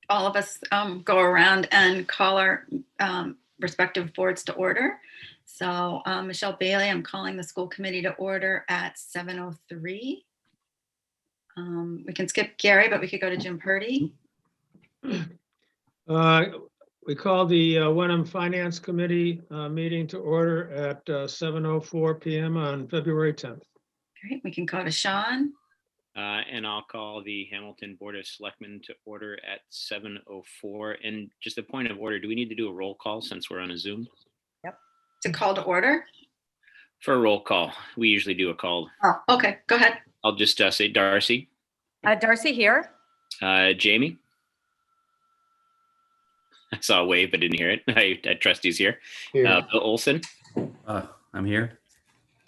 all of us go around and call our respective boards to order. So Michelle Bailey, I'm calling the school committee to order at 7:03. We can skip Gary, but we could go to Jim Purdy. We call the Wenham Finance Committee meeting to order at 7:04 p.m. on February 10th. Great, we can go to Sean. And I'll call the Hamilton Board of Selectmen to order at 7:04. And just a point of order, do we need to do a roll call since we're on a Zoom? Yep. To call to order? For a roll call, we usually do a call. Oh, okay, go ahead. I'll just say Darcy. Darcy here. Jamie. I saw a wave, but didn't hear it. I trust he's here. Bill Olson. I'm here.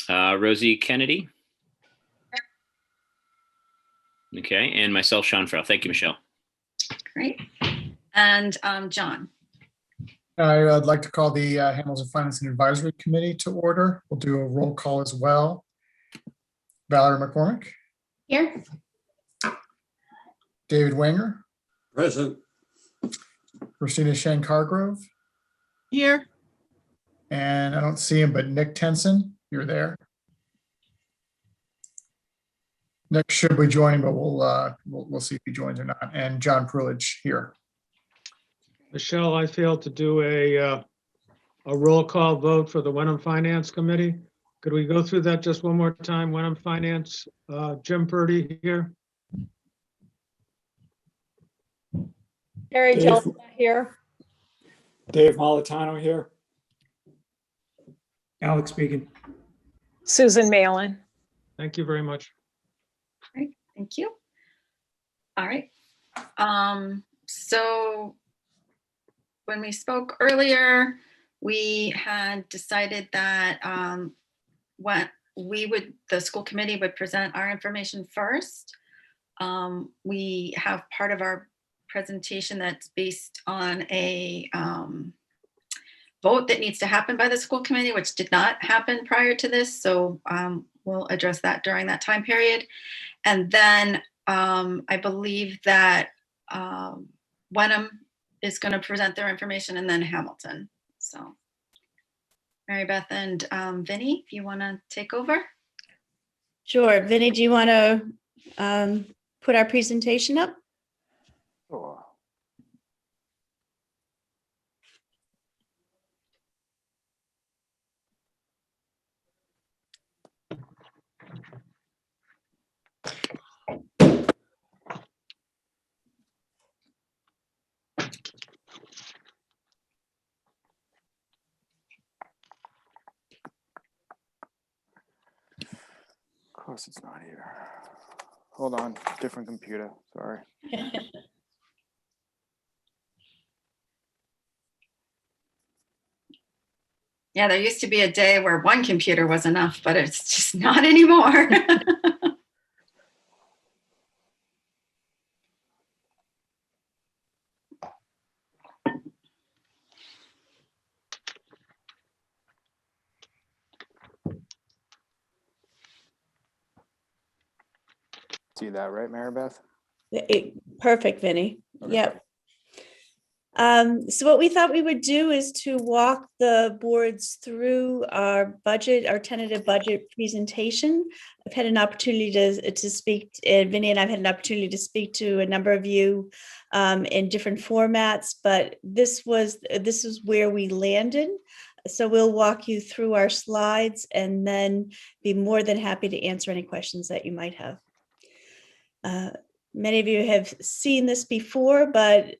Rosie Kennedy. Okay, and myself, Sean Farrell. Thank you, Michelle. Great. And John. I'd like to call the Hamilton Finance and Advisory Committee to order. We'll do a roll call as well. Valerie McCormick. Here. David Wenger. Present. Christina Shank-Hargrove. Here. And I don't see him, but Nick Tenson, you're there. Nick should be joining, but we'll see if he joins or not. And John Prulidge here. Michelle, I failed to do a roll call vote for the Wenham Finance Committee. Could we go through that just one more time? Wenham Finance, Jim Purdy here. Harry Jelena here. Dave Molitano here. Alex speaking. Susan Malin. Thank you very much. Great, thank you. All right. So when we spoke earlier, we had decided that the school committee would present our information first. We have part of our presentation that's based on a vote that needs to happen by the school committee, which did not happen prior to this. So we'll address that during that time period. And then I believe that Wenham is going to present their information, and then Hamilton. So Mary Beth and Vinny, if you want to take over. Sure. Vinny, do you want to put our presentation up? Sure. Of course it's not here. Hold on, different computer, sorry. Yeah, there used to be a day where one computer was enough, but it's just not anymore. See that, right, Mary Beth? Perfect, Vinny. Yep. So what we thought we would do is to walk the boards through our budget, our tentative budget presentation. I've had an opportunity to speak, Vinny and I've had an opportunity to speak to a number of you in different formats, but this is where we landed. So we'll walk you through our slides and then be more than happy to answer any questions that you might have. Many of you have seen this before, but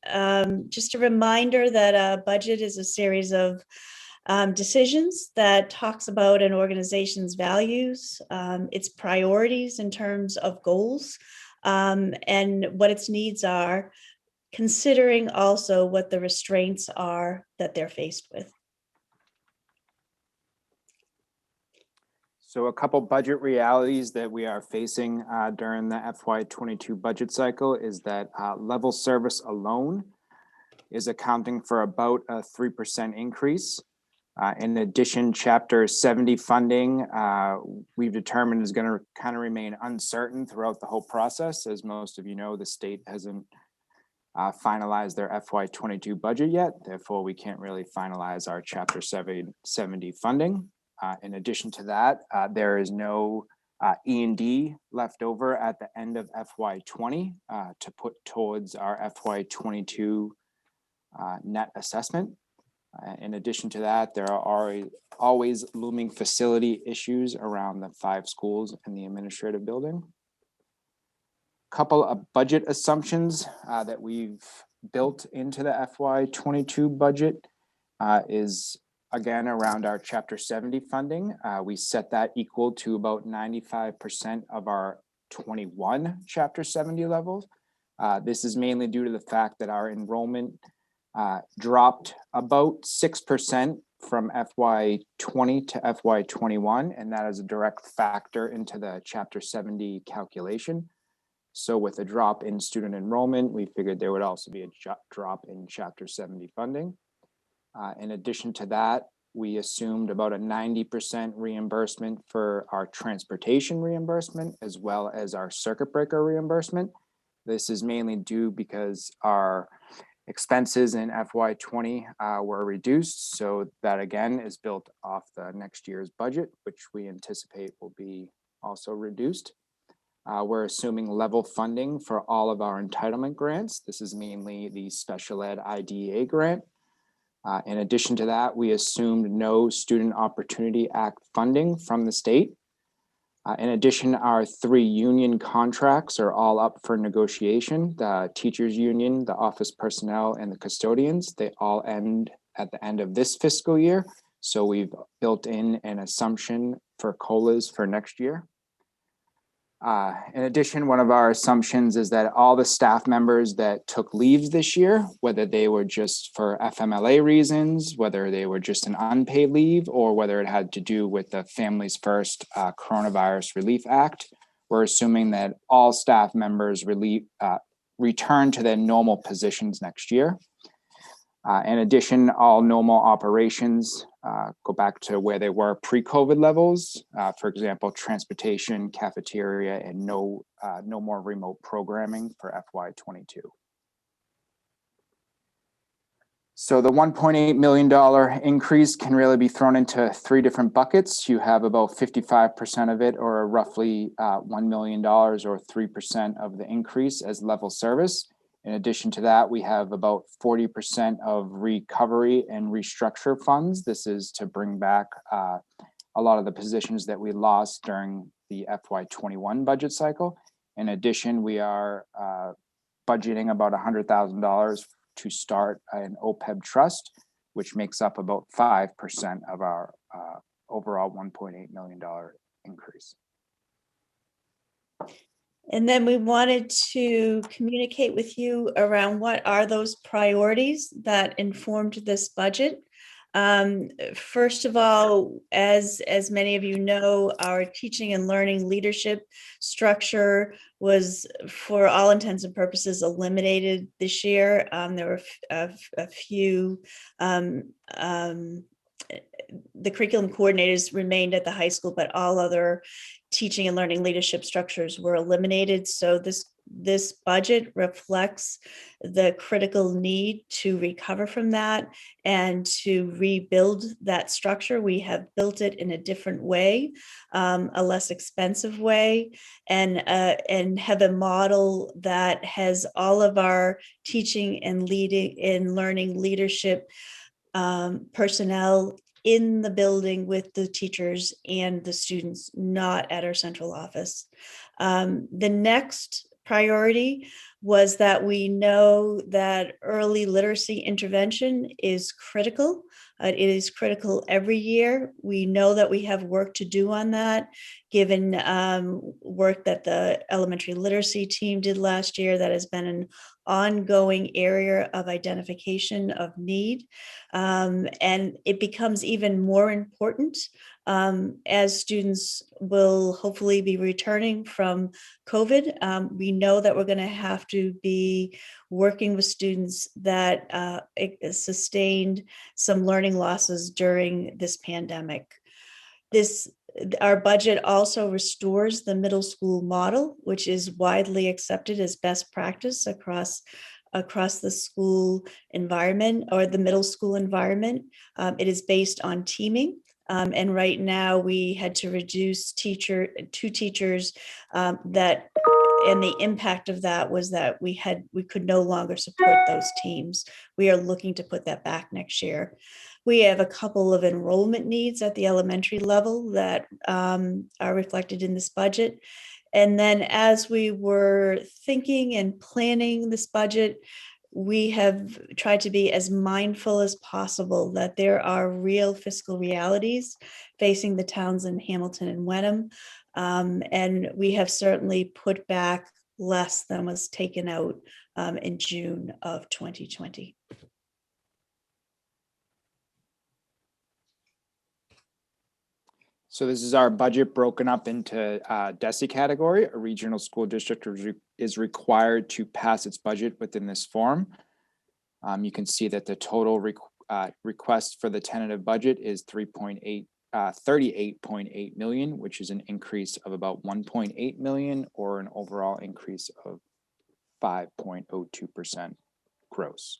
just a reminder that a budget is a series of decisions that talks about an organization's values, its priorities in terms of goals, and what its needs are, considering also what the restraints are that they're faced with. So a couple budget realities that we are facing during the FY22 budget cycle is that level service alone is accounting for about a 3% increase. In addition, Chapter 70 funding, we've determined is going to kind of remain uncertain throughout the whole process. As most of you know, the state hasn't finalized their FY22 budget yet. Therefore, we can't really finalize our Chapter 70 funding. In addition to that, there is no E&D left over at the end of FY20 to put towards our FY22 net assessment. In addition to that, there are always looming facility issues around the 5 schools and the administrative building. Couple of budget assumptions that we've built into the FY22 budget is again around our Chapter 70 funding. We set that equal to about 95% of our 21 Chapter 70 levels. This is mainly due to the fact that our enrollment dropped about 6% from FY20 to FY21, and that is a direct factor into the Chapter 70 calculation. So with a drop in student enrollment, we figured there would also be a drop in Chapter 70 funding. In addition to that, we assumed about a 90% reimbursement for our transportation reimbursement, as well as our circuit breaker reimbursement. This is mainly due because our expenses in FY20 were reduced. So that again is built off the next year's budget, which we anticipate will be also reduced. We're assuming level funding for all of our entitlement grants. This is mainly the Special Ed IDEA grant. In addition to that, we assumed no Student Opportunity Act funding from the state. In addition, our 3 union contracts are all up for negotiation. The teachers union, the office personnel, and the custodians, they all end at the end of this fiscal year. So we've built in an assumption for COLAs for next year. In addition, one of our assumptions is that all the staff members that took leaves this year, whether they were just for FMLA reasons, whether they were just an unpaid leave, or whether it had to do with the Families First Coronavirus Relief Act, we're assuming that all staff members return to their normal positions next year. In addition, all normal operations go back to where they were pre-COVID levels. For example, transportation, cafeteria, and no more remote programming for FY22. So the $1.8 million increase can really be thrown into 3 different buckets. You have about 55% of it, or roughly $1 million, or 3% of the increase as level service. In addition to that, we have about 40% of recovery and restructure funds. This is to bring back a lot of the positions that we lost during the FY21 budget cycle. In addition, we are budgeting about $100,000 to start an OPEB trust, which makes up about 5% of our overall $1.8 million increase. And then we wanted to communicate with you around what are those priorities that informed this budget. First of all, as many of you know, our teaching and learning leadership structure was, for all intents and purposes, eliminated this year. There were a few, the curriculum coordinators remained at the high school, but all other teaching and learning leadership structures were eliminated. So this budget reflects the critical need to recover from that and to rebuild that structure. We have built it in a different way, a less expensive way, and have a model that has all of our teaching and learning leadership personnel in the building with the teachers and the students, not at our central office. The next priority was that we know that early literacy intervention is critical. It is critical every year. We know that we have work to do on that, given work that the elementary literacy team did last year that has been an ongoing area of identification of need. And it becomes even more important as students will hopefully be returning from COVID. We know that we're going to have to be working with students that sustained some learning losses during this pandemic. Our budget also restores the middle school model, which is widely accepted as best practice across across the school environment or the middle school environment. It is based on teaming. And right now we had to reduce two teachers that, and the impact of that was that we could no longer support those teams. We are looking to put that back next year. We have a couple of enrollment needs at the elementary level that are reflected in this budget. And then as we were thinking and planning this budget, we have tried to be as mindful as possible that there are real fiscal realities facing the towns in Hamilton and Wenham. And we have certainly put back less than was taken out in June of 2020. So this is our budget broken up into DESI category. A regional school district is required to pass its budget within this form. You can see that the total request for the tentative budget is 38.8 million, which is an increase of about 1.8 million, or an overall increase of 5.02% gross.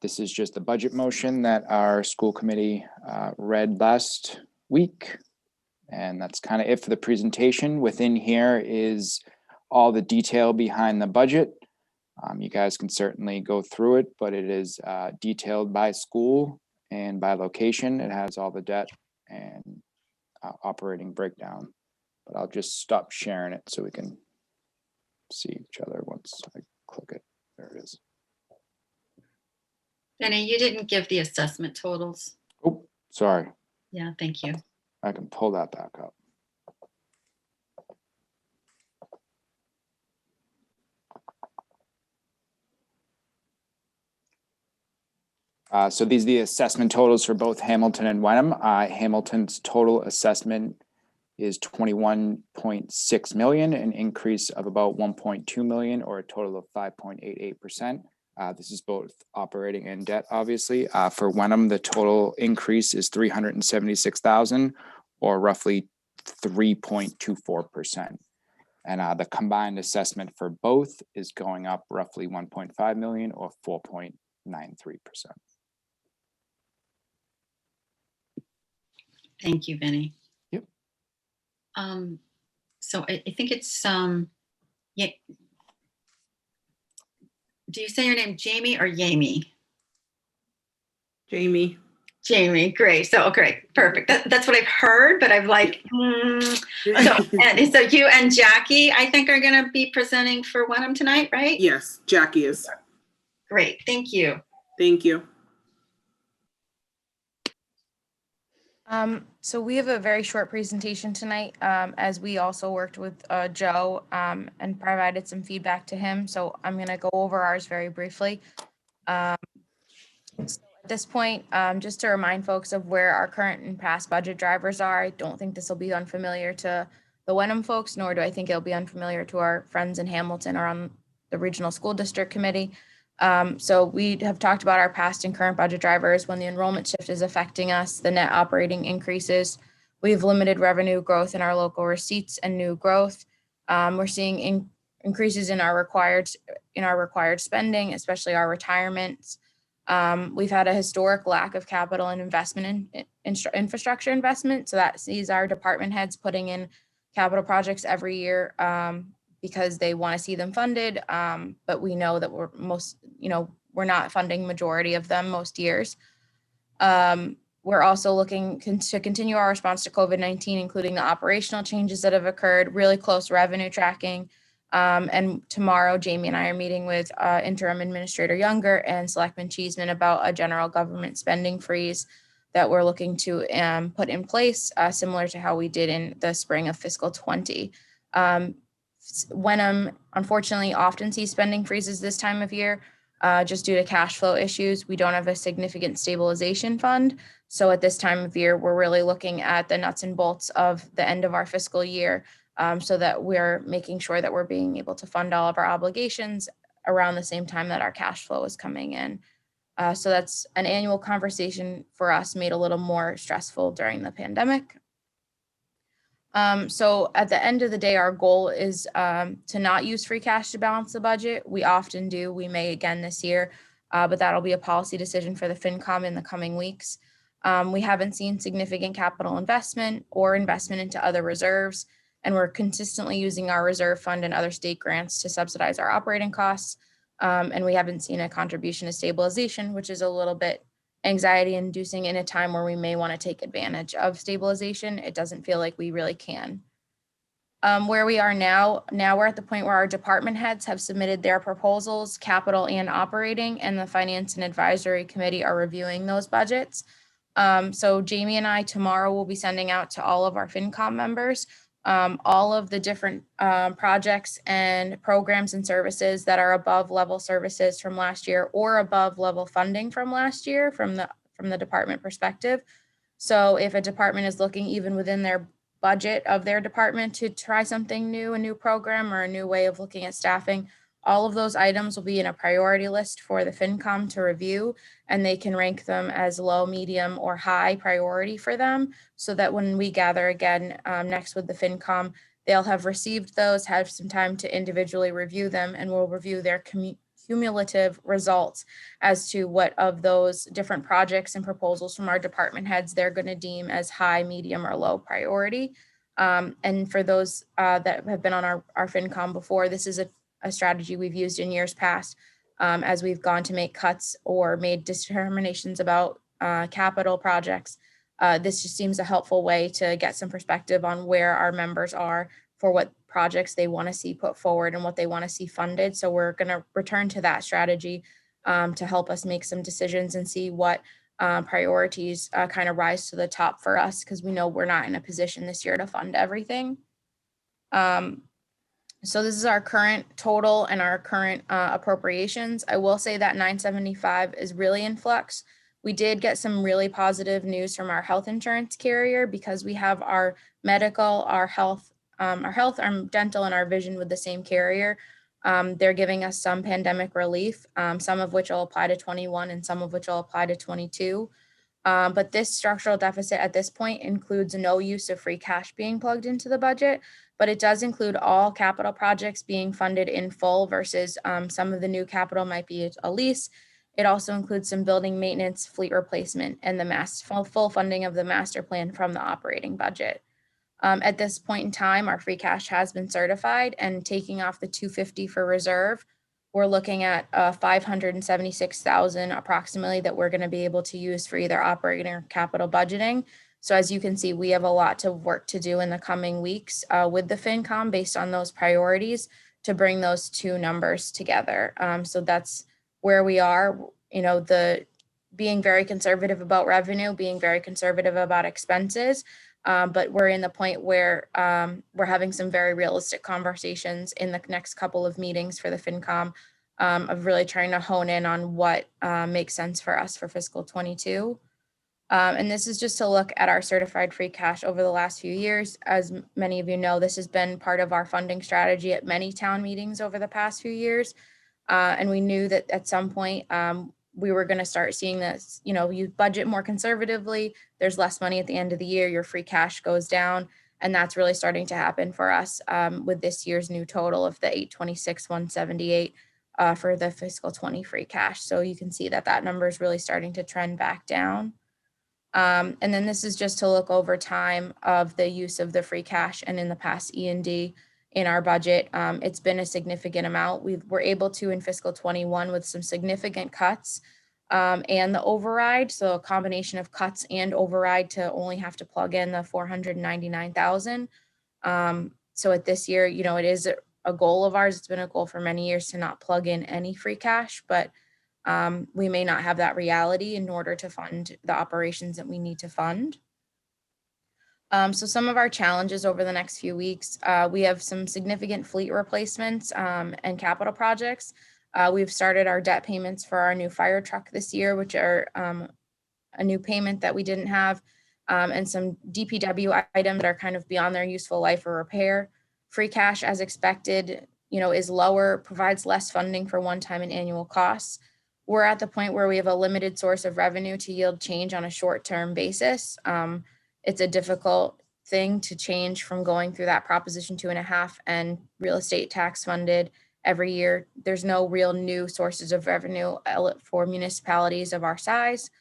This is just the budget motion that our school committee read last week. And that's kind of it for the presentation. Within here is all the detail behind the budget. You guys can certainly go through it, but it is detailed by school and by location. It has all the debt and operating breakdown. But I'll just stop sharing it so we can see each other once I click it. There it is. Benny, you didn't give the assessment totals. Oh, sorry. Yeah, thank you. I can pull that back up. So these are the assessment totals for both Hamilton and Wenham. Hamilton's total assessment is 21.6 million, an increase of about 1.2 million, or a total of 5.88%. This is both operating and debt, obviously. For Wenham, the total increase is 376,000, or roughly 3.24%. And the combined assessment for both is going up roughly 1.5 million, or 4.93%. Thank you, Benny. Yep. So I think it's yeah. Do you say your name Jamie or Yami? Jamie. Jamie, great. So, okay, perfect. That's what I've heard, but I've like, So you and Jackie, I think, are going to be presenting for Wenham tonight, right? Yes, Jackie is. Great, thank you. Thank you. So we have a very short presentation tonight, as we also worked with Joe and provided some feedback to him. So I'm going to go over ours very briefly. So at this point, just to remind folks of where our current and past budget drivers are, I don't think this will be unfamiliar to the Wenham folks, nor do I think it'll be unfamiliar to our friends in Hamilton or on the Regional School District Committee. So we have talked about our past and current budget drivers. When the enrollment shift is affecting us, the net operating increases. We've limited revenue growth in our local receipts and new growth. We're seeing increases in our required spending, especially our retirements. We've had a historic lack of capital and investment in infrastructure investment. So that sees our department heads putting in capital projects every year because they want to see them funded. But we know that we're not funding majority of them most years. We're also looking to continue our response to COVID-19, including the operational changes that have occurred, really close revenue tracking. And tomorrow, Jamie and I are meeting with Interim Administrator Younger and Selectman Cheeseman about a general government spending freeze that we're looking to put in place, similar to how we did in the spring of fiscal 20. Wenham, unfortunately, often sees spending freezes this time of year, just due to cash flow issues. We don't have a significant stabilization fund. So at this time of year, we're really looking at the nuts and bolts of the end of our fiscal year, so that we're making sure that we're being able to fund all of our obligations around the same time that our cash flow is coming in. So that's an annual conversation for us, made a little more stressful during the pandemic. So at the end of the day, our goal is to not use free cash to balance the budget. We often do. We may again this year, but that'll be a policy decision for the FinCom in the coming weeks. We haven't seen significant capital investment or investment into other reserves, and we're consistently using our reserve fund and other state grants to subsidize our operating costs. And we haven't seen a contribution to stabilization, which is a little bit anxiety inducing in a time where we may want to take advantage of stabilization. It doesn't feel like we really can. Where we are now we're at the point where our department heads have submitted their proposals, capital and operating, and the Finance and Advisory Committee are reviewing those budgets. So Jamie and I tomorrow will be sending out to all of our FinCom members all of the different projects and programs and services that are above level services from last year or above level funding from last year from the department perspective. So if a department is looking even within their budget of their department to try something new, a new program or a new way of looking at staffing, all of those items will be in a priority list for the FinCom to review, and they can rank them as low, medium, or high priority for them, so that when we gather again next with the FinCom, they'll have received those, have some time to individually review them, and we'll review their cumulative results as to what of those different projects and proposals from our department heads they're going to deem as high, medium, or low priority. And for those that have been on our FinCom before, this is a strategy we've used in years past as we've gone to make cuts or made determinations about capital projects. This just seems a helpful way to get some perspective on where our members are for what projects they want to see put forward and what they want to see funded. So we're going to return to that strategy to help us make some decisions and see what priorities kind of rise to the top for us, because we know we're not in a position this year to fund everything. So this is our current total and our current appropriations. I will say that 975 is really in flux. We did get some really positive news from our health insurance carrier because we have our medical, our health, our dental, and our vision with the same carrier. They're giving us some pandemic relief, some of which will apply to 21 and some of which will apply to 22. But this structural deficit at this point includes no use of free cash being plugged into the budget, but it does include all capital projects being funded in full versus some of the new capital might be a lease. It also includes some building maintenance, fleet replacement, and the full funding of the master plan from the operating budget. At this point in time, our free cash has been certified, and taking off the 250 for reserve, we're looking at 576,000 approximately that we're going to be able to use for either operating or capital budgeting. So as you can see, we have a lot of work to do in the coming weeks with the FinCom based on those priorities to bring those two numbers together. So that's where we are, being very conservative about revenue, being very conservative about expenses. But we're in the point where we're having some very realistic conversations in the next couple of meetings for the FinCom of really trying to hone in on what makes sense for us for fiscal 22. And this is just to look at our certified free cash over the last few years. As many of you know, this has been part of our funding strategy at many town meetings over the past few years. And we knew that at some point we were going to start seeing this, you budget more conservatively, there's less money at the end of the year, your free cash goes down. And that's really starting to happen for us with this year's new total of the 826,178 for the fiscal 20 free cash. So you can see that that number is really starting to trend back down. And then this is just to look over time of the use of the free cash and in the past E&D in our budget. It's been a significant amount. We were able to in fiscal 21 with some significant cuts and the override. So a combination of cuts and override to only have to plug in the 499,000. So at this year, it is a goal of ours. It's been a goal for many years to not plug in any free cash, but we may not have that reality in order to fund the operations that we need to fund. So some of our challenges over the next few weeks, we have some significant fleet replacements and capital projects. We've started our debt payments for our new fire truck this year, which are a new payment that we didn't have, and some DPW items that are kind of beyond their useful life or repair. Free cash, as expected, is lower, provides less funding for one-time and annual costs. We're at the point where we have a limited source of revenue to yield change on a short-term basis. It's a difficult thing to change from going through that Proposition 2.5 and real estate tax funded every year. There's no real new sources of revenue for municipalities of our size.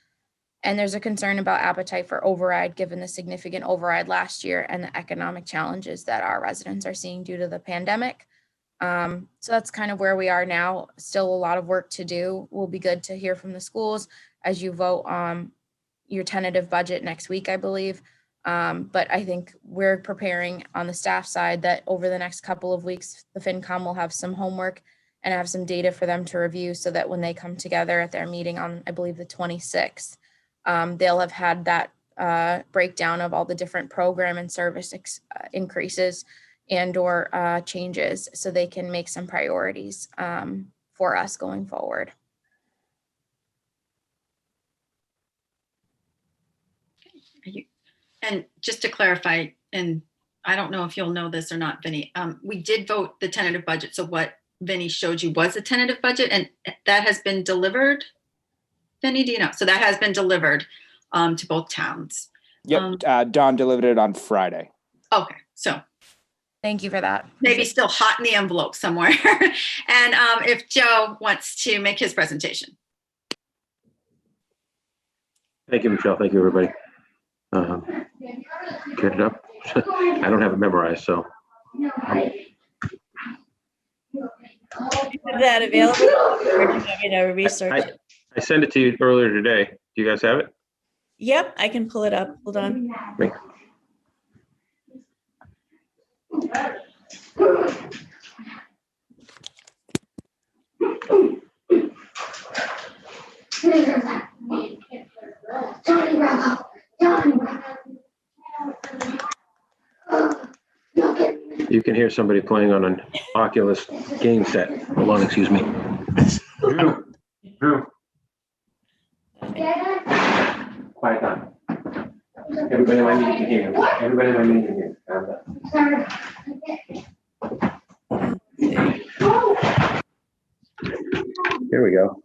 And there's a concern about appetite for override, given the significant override last year and the economic challenges that our residents are seeing due to the pandemic. So that's kind of where we are now. Still a lot of work to do. Will be good to hear from the schools as you vote on your tentative budget next week, I believe. But I think we're preparing on the staff side that over the next couple of weeks, the FinCom will have some homework and have some data for them to review so that when they come together at their meeting on, I believe, the 26th, they'll have had that breakdown of all the different program and service increases and or changes so they can make some priorities for us going forward. And just to clarify, and I don't know if you'll know this or not, Vinny, we did vote the tentative budget. So what Vinny showed you was a tentative budget, and that has been delivered. Vinny, do you know? So that has been delivered to both towns. Yep, Dawn delivered it on Friday. Okay, so Thank you for that. maybe still hot in the envelope somewhere. And if Joe wants to make his presentation. Thank you, Michelle. Thank you, everybody. Get it up. I don't have it memorized, so. Is that available? Or do you want me to research it? I sent it to you earlier today. Do you guys have it? Yep, I can pull it up. Hold on. Me. You can hear somebody playing on an Oculus game set. Hold on, excuse me. Drew. Quiet down. Everybody in my meeting can hear you. Everybody in my meeting can hear you. Here we go.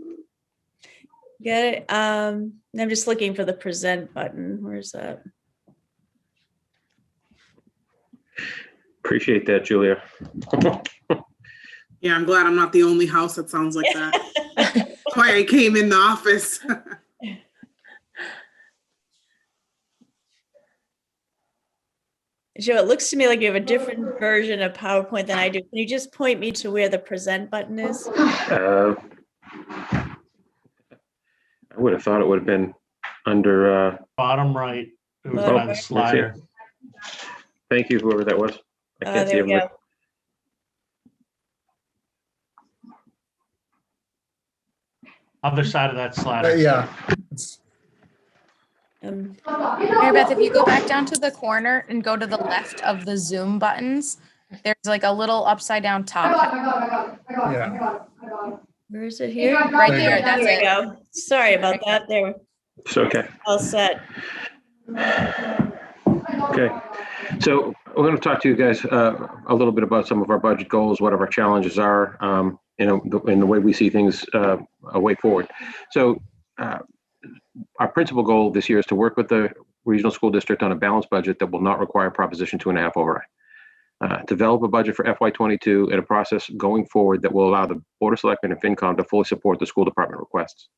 Get it? I'm just looking for the present button. Where's that? Appreciate that, Julia. Yeah, I'm glad I'm not the only house that sounds like that. That's why I came in the office. Joe, it looks to me like you have a different version of PowerPoint than I do. Can you just point me to where the present button is? I would have thought it would have been under. Bottom right. It was Bottom on the right. slider. Thank you, whoever that was. I can't see There we everybody. go. Other side of that slider. Yeah. It's- Mary Beth, if you go back down to the corner and go to the left of the Zoom buttons, there's like a little upside down top. Yeah. Where is it here? Right There you there, go. that's There we it. go. Sorry about that. There, It's okay. all set. Okay. So we're going to talk to you guys a little bit about some of our budget goals, what our challenges are, in the way we see things a way forward. So our principal goal this year is to work with the regional school district on a balanced budget that will not require Proposition 2.5 override. Develop a budget for FY22 and a process going forward that will allow the Board of Selectmen and FinCom to fully support the school department requests.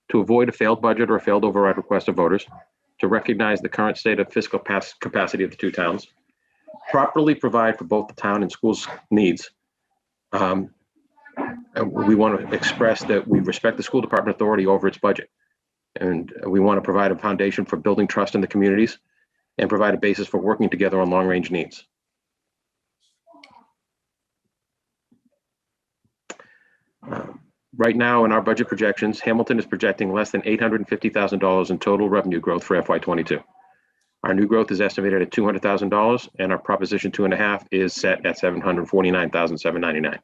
To avoid a failed budget or a failed override request of voters. To recognize the current state of fiscal capacity of the two towns. Properly provide for both the town and schools' needs. And we want to express that we respect the school department authority over its budget. And we want to provide a foundation for building trust in the communities and provide a basis for working together on long-range needs. Right now, in our budget projections, Hamilton is projecting less than $850,000 in total revenue growth for FY22. Our new growth is estimated at $200,000, and our Proposition 2.5 is set at $749,799.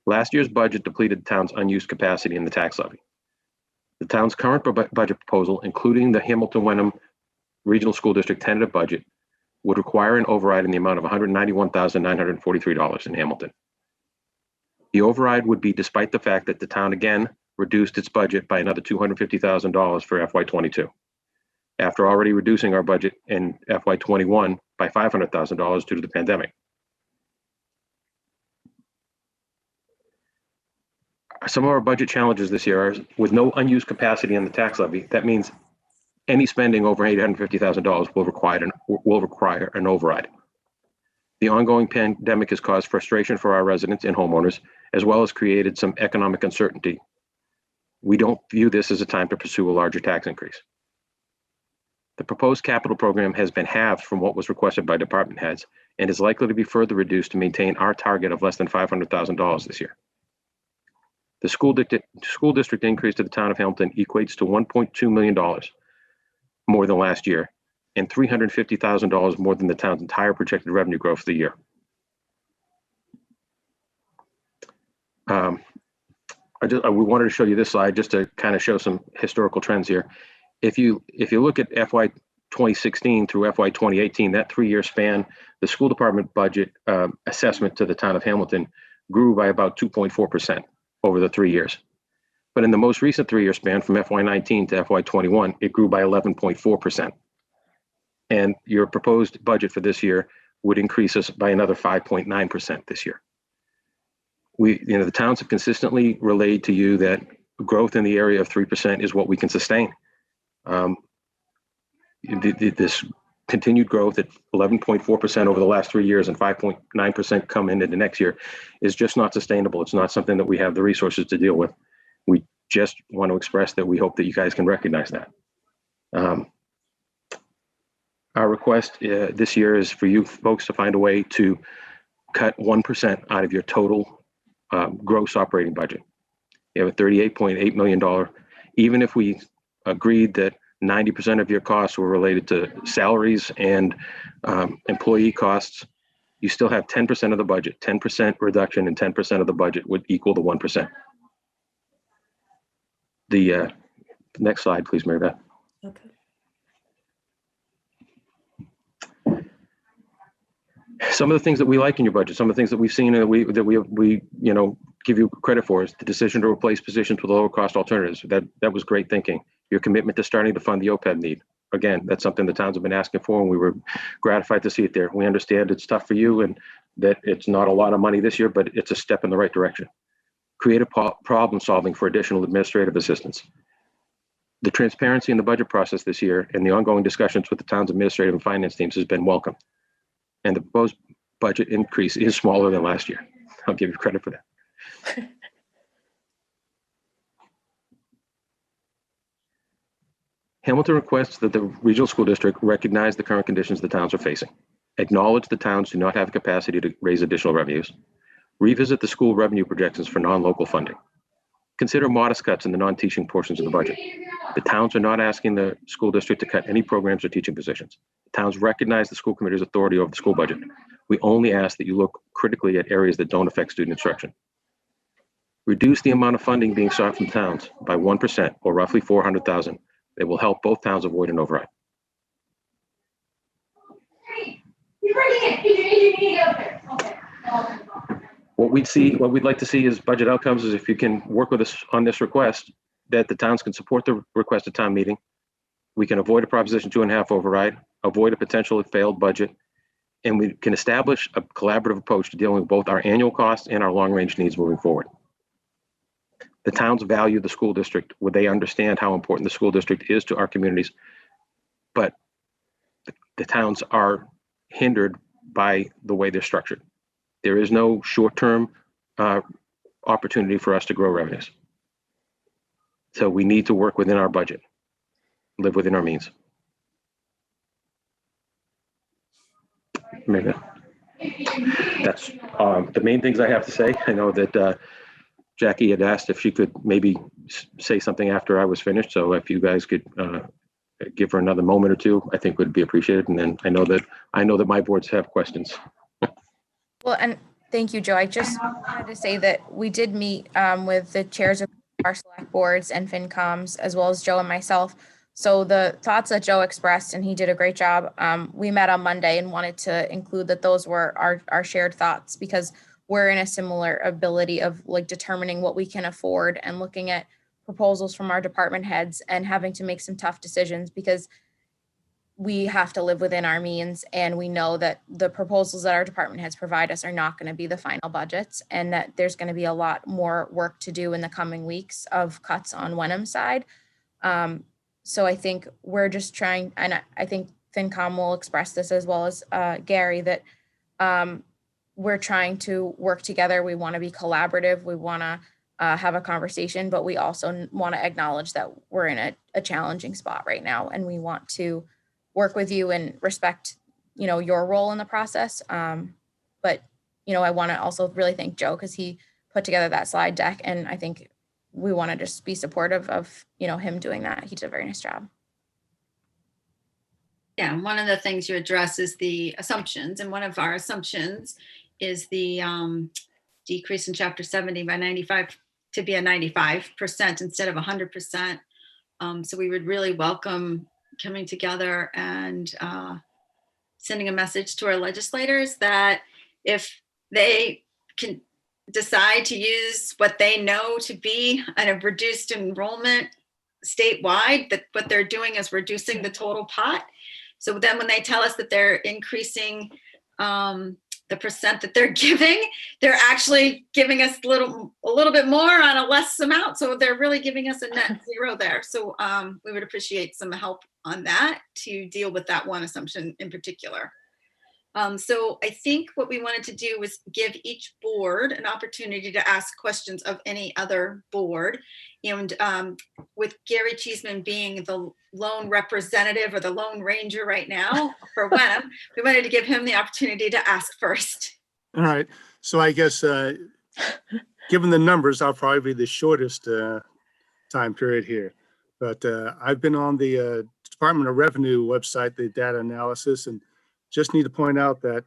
Last year's budget depleted the town's unused capacity in the tax levy. The town's current budget proposal, including the Hamilton-Wenham Regional School District tentative budget, would require an override in the amount of $191,943 in Hamilton. The override would be despite the fact that the town again reduced its budget by another $250,000 for FY22. after already reducing our budget in FY21 by $500,000 due to the pandemic. Some of our budget challenges this year are with no unused capacity in the tax levy. That means any spending over $850,000 will require an override. The ongoing pandemic has caused frustration for our residents and homeowners, as well as created some economic uncertainty. We don't view this as a time to pursue a larger tax increase. The proposed capital program has been halved from what was requested by department heads and is likely to be further reduced to maintain our target of less than $500,000 this year. The school district increase to the town of Hamilton equates to $1.2 million more than last year and $350,000 more than the town's entire projected revenue growth for the year. We wanted to show you this slide just to kind of show some historical trends here. If you look at FY 2016 through FY 2018, that 3-year span, the school department budget assessment to the town of Hamilton grew by about 2.4% over the 3 years. But in the most recent 3-year span from FY 19 to FY 21, it grew by 11.4%. And your proposed budget for this year would increase us by another 5.9% this year. The towns have consistently relayed to you that growth in the area of 3% is what we can sustain. This continued growth at 11.4% over the last 3 years and 5.9% come into next year is just not sustainable. It's not something that we have the resources to deal with. We just want to express that we hope that you guys can recognize that. Our request this year is for you folks to find a way to cut 1% out of your total gross operating budget. You have a $38.8 million. Even if we agreed that 90% of your costs were related to salaries and employee costs, you still have 10% of the budget. 10% reduction in 10% of the budget would equal the 1%. The next slide, please, Mary Beth. Okay. Some of the things that we like in your budget, some of the things that we've seen and that we give you credit for is the decision to replace positions with lower cost alternatives. That was great thinking. Your commitment to starting to fund the OPEB need. Again, that's something the towns have been asking for, and we were gratified to see it there. We understand it's tough for you and that it's not a lot of money this year, but it's a step in the right direction. Creative problem solving for additional administrative assistance. The transparency in the budget process this year and the ongoing discussions with the town's administrative and finance teams has been welcome. And the proposed budget increase is smaller than last year. I'll give you credit for that. Hamilton requests that the regional school district recognize the current conditions the towns are facing, acknowledge the towns do not have capacity to raise additional revenues, revisit the school revenue projections for non-local funding, consider modest cuts in the non-teaching portions of the budget. The towns are not asking the school district to cut any programs or teaching positions. The towns recognize the school committee's authority over the school budget. We only ask that you look critically at areas that don't affect student instruction. Reduce the amount of funding being sought from towns by 1% or roughly $400,000. It will help both towns avoid an override. What we'd like to see is budget outcomes is if you can work with us on this request, that the towns can support the request at town meeting. We can avoid a Proposition 2.5 override, avoid a potential failed budget, and we can establish a collaborative approach to dealing with both our annual costs and our long-range needs moving forward. The towns value the school district, where they understand how important the school district is to our communities, but the towns are hindered by the way they're structured. There is no short-term opportunity for us to grow revenues. So we need to work within our budget, live within our means. Maybe that's the main things I have to say. I know that Jackie had asked if she could maybe say something after I was finished. So if you guys could give her another moment or two, I think would be appreciated. And then I know that my boards have questions. Well, and thank you, Joe. I just wanted to say that we did meet with the chairs of our select boards and FinComs, as well as Joe and myself. So the thoughts that Joe expressed, and he did a great job. We met on Monday and wanted to include that those were our shared thoughts, because we're in a similar ability of like determining what we can afford and looking at proposals from our department heads and having to make some tough decisions, because we have to live within our means, and we know that the proposals that our department has provided us are not going to be the final budgets, and that there's going to be a lot more work to do in the coming weeks of cuts on Wenham's side. So I think we're just trying, and I think FinCom will express this as well as Gary, that we're trying to work together. We want to be collaborative. We want to have a conversation, but we also want to acknowledge that we're in a challenging spot right now, and we want to work with you and respect, your role in the process. But, I want to also really thank Joe, because he put together that slide deck, and I think we want to just be supportive of, him doing that. He did a very nice job. Yeah, and one of the things you address is the assumptions, and one of our assumptions is the decrease in Chapter 70 by 95 to be a 95% instead of 100%. So we would really welcome coming together and sending a message to our legislators that if they can decide to use what they know to be a reduced enrollment statewide, that what they're doing is reducing the total pot. So then when they tell us that they're increasing the percent that they're giving, they're actually giving us a little bit more on a less amount. So they're really giving us a net zero there. So we would appreciate some help on that to deal with that one assumption in particular. So I think what we wanted to do was give each board an opportunity to ask questions of any other board. And with Gary Cheeseman being the lone representative or the lone ranger right now for Wenham, we wanted to give him the opportunity to ask first. All right. So I guess, given the numbers, I'll probably be the shortest time period here. But I've been on the Department of Revenue website, the data analysis, and just need to point out that,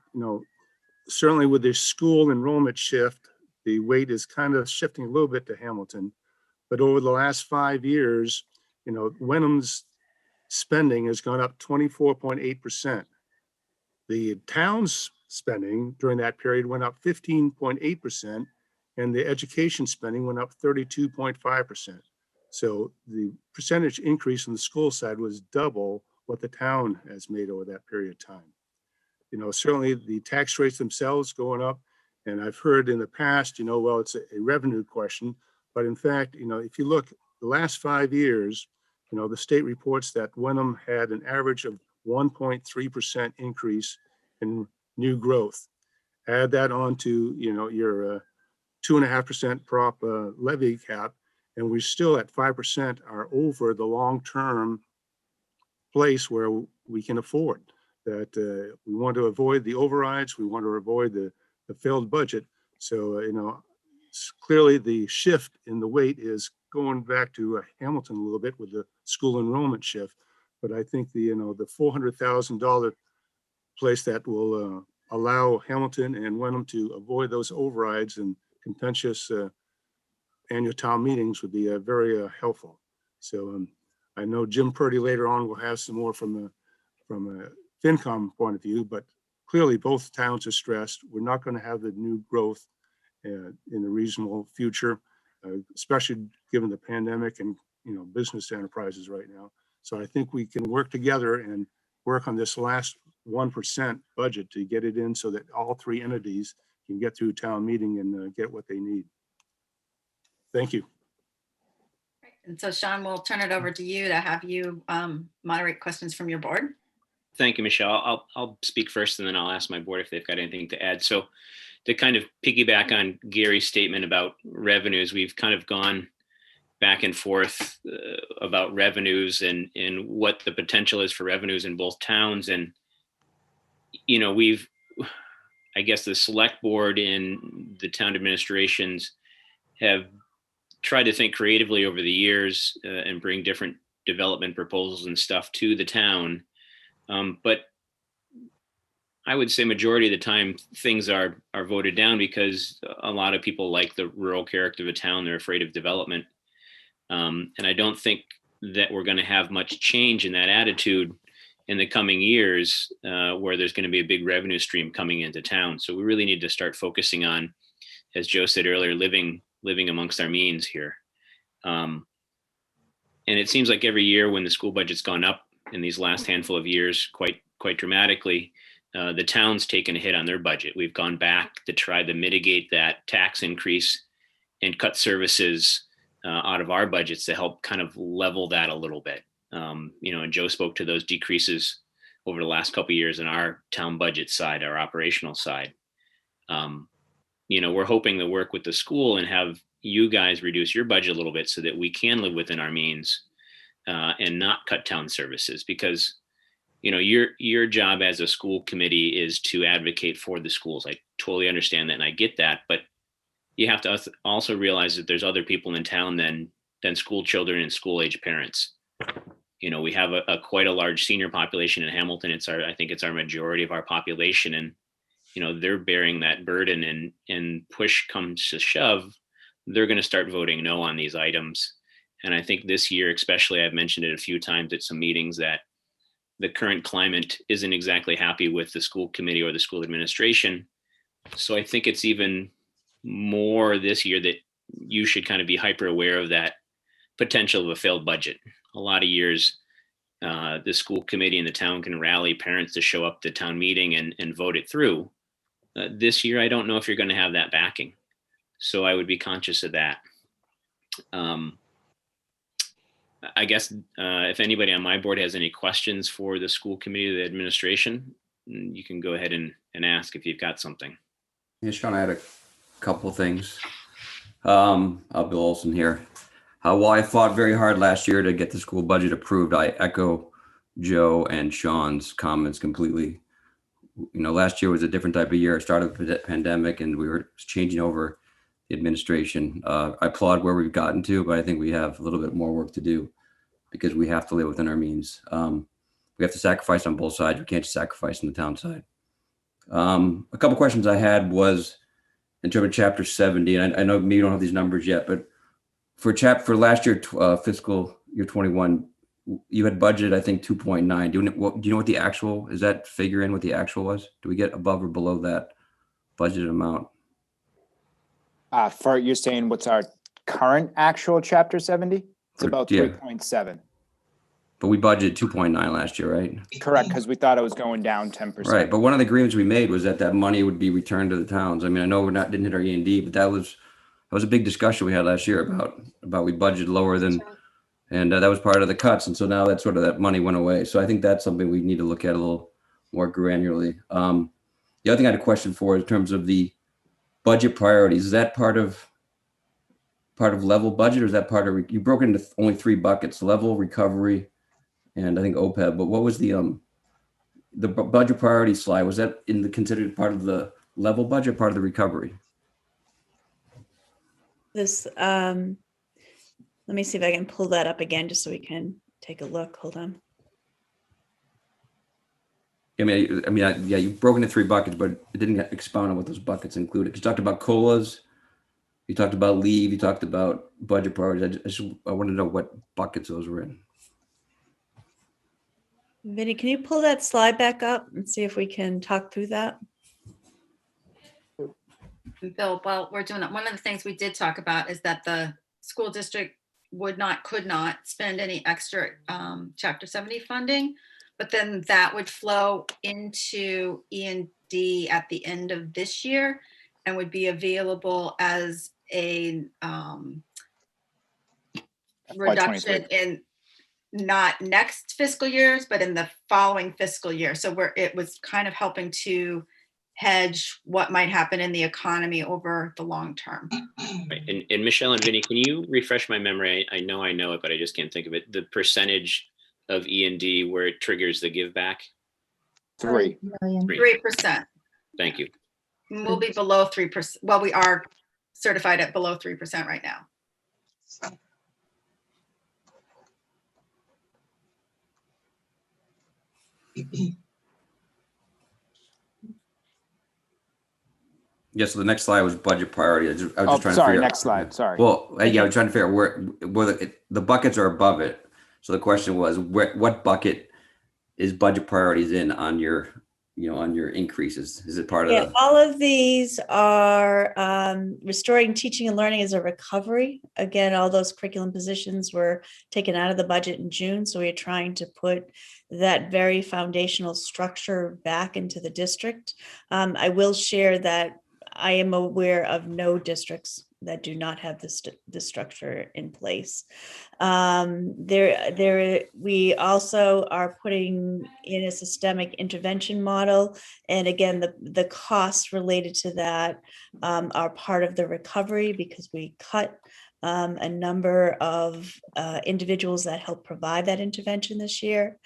certainly with the school enrollment shift, the weight is kind of shifting a little bit to Hamilton. But over the last 5 years, Wenham's spending has gone up 24.8%. The town's spending during that period went up 15.8%, and the education spending went up 32.5%. So the percentage increase on the school side was double what the town has made over that period of time. Certainly the tax rates themselves going up, and I've heard in the past, well, it's a revenue question, but in fact, if you look the last 5 years, the state reports that Wenham had an average of 1.3% increase in new growth. Add that on to, your 2.5% prop levy cap, and we're still at 5% are over the long-term place where we can afford. That we want to avoid the overrides, we want to avoid the failed budget. So, clearly the shift in the weight is going back to Hamilton a little bit with the school enrollment shift. But I think the $400,000 place that will allow Hamilton and Wenham to avoid those overrides and contentious annual town meetings would be very helpful. So I know Jim Purdy later on will have some more from a FinCom point of view, but clearly both towns are stressed. We're not going to have the new growth in the reasonable future, especially given the pandemic and business enterprises right now. So I think we can work together and work on this last 1% budget to get it in so that all three entities can get through town meeting and get what they need. Thank you. And so Sean, we'll turn it over to you to have you moderate questions from your board. Thank you, Michelle. I'll speak first, and then I'll ask my board if they've got anything to add. So to kind of piggyback on Gary's statement about revenues, we've kind of gone back and forth about revenues and what the potential is for revenues in both towns. And, I guess the select board and the town administrations have tried to think creatively over the years and bring different development proposals and stuff to the town. But I would say majority of the time things are voted down because a lot of people like the rural character of a town. They're afraid of development. And I don't think that we're going to have much change in that attitude in the coming years where there's going to be a big revenue stream coming into town. So we really need to start focusing on, as Joe said earlier, living amongst our means here. And it seems like every year when the school budget's gone up, in these last handful of years quite dramatically. The town's taken a hit on their budget. We've gone back to try to mitigate that tax increase and cut services out of our budgets to help kind of level that a little bit. And Joe spoke to those decreases over the last couple of years in our town budget side, our operational side. We're hoping to work with the school and have you guys reduce your budget a little bit so that we can live within our means and not cut town services, because your job as a school committee is to advocate for the schools. I totally understand that and I get that, but you have to also realize that there's other people in town than school children and school age parents. We have a quite a large senior population in Hamilton. I think it's our majority of our population, and they're bearing that burden, and push comes to shove, they're going to start voting no on these items. And I think this year, especially, I've mentioned it a few times at some meetings, that the current climate isn't exactly happy with the school committee or the school administration. So I think it's even more this year that you should kind of be hyper aware of that potential of a failed budget. A lot of years, the school committee and the town can rally parents to show up to town meeting and vote it through. This year, I don't know if you're going to have that backing. So I would be conscious of that. I guess if anybody on my board has any questions for the school committee or the administration, you can go ahead and ask if you've got something. Yeah, Sean, I had a couple of things. Bill Olson here. While I fought very hard last year to get the school budget approved, I echo Joe and Sean's comments completely. Last year was a different type of year. It started with the pandemic and we were changing over the administration. I applaud where we've gotten to, but I think we have a little bit more work to do because we have to live within our means. We have to sacrifice on both sides. We can't just sacrifice on the town side. A couple questions I had was in terms of Chapter 70, and I know maybe you don't have these numbers yet, but for last year, fiscal year 21, you had budgeted, I think, 2.9. Do you know what the actual, is that figure in what the actual was? Do we get above or below that budgeted amount? You're saying what's our current actual Chapter 70? It's about 3.7. But we budgeted 2.9 last year, right? Correct, because we thought it was going down 10%. Right, but one of the agreements we made was that money would be returned to the towns. I mean, I know didn't hit our E&D, but that was a big discussion we had last year about we budgeted lower than, and that was part of the cuts. And so now that money went away. So I think that's something we need to look at a little more granularly. The other thing I had a question for in terms of the budget priorities, is that part of level budget, or is that part of, you broke it into only 3 buckets: level, recovery, and I think OPEB. But what was the budget priority slide? Was that considered part of the level budget, part of the recovery? This, let me see if I can pull that up again, just so we can take a look. Hold on. Yeah, you broke into 3 buckets, but it didn't expound on what those buckets included. You talked about COLAs, you talked about leave, you talked about budget priorities. I want to know what buckets those were in. Vinny, can you pull that slide back up and see if we can talk through that? Bill, while we're doing it, one of the things we did talk about is that the school district could not spend any extra Chapter 70 funding, but then that would flow into E&D at the end of this year and would be available as a reduction in not next fiscal years, but in the following fiscal year. So it was kind of helping to hedge what might happen in the economy over the long term. Right. And Michelle and Vinny, can you refresh my memory? I know it, but I just can't think of it. The percentage of E&D where it triggers the give back? 3%. 3%. Thank you. We'll be below 3%. Well, we are certified at below 3% right now. Yeah, so the next slide was budget priority. I was just trying to sorry, figure next slide, sorry. Well, yeah, I'm trying to figure out where the buckets are above it. So the question was, what bucket is budget priorities in on your on your increases? Is it part of Yeah, the, all of these are restoring teaching and learning as a recovery. Again, all those curriculum positions were taken out of the budget in June, so we're trying to put that very foundational structure back into the district. I will share that I am aware of no districts that do not have this structure in place. We also are putting in a systemic intervention model. And again, the costs related to that are part of the recovery because we cut a number of individuals that help provide that intervention this year.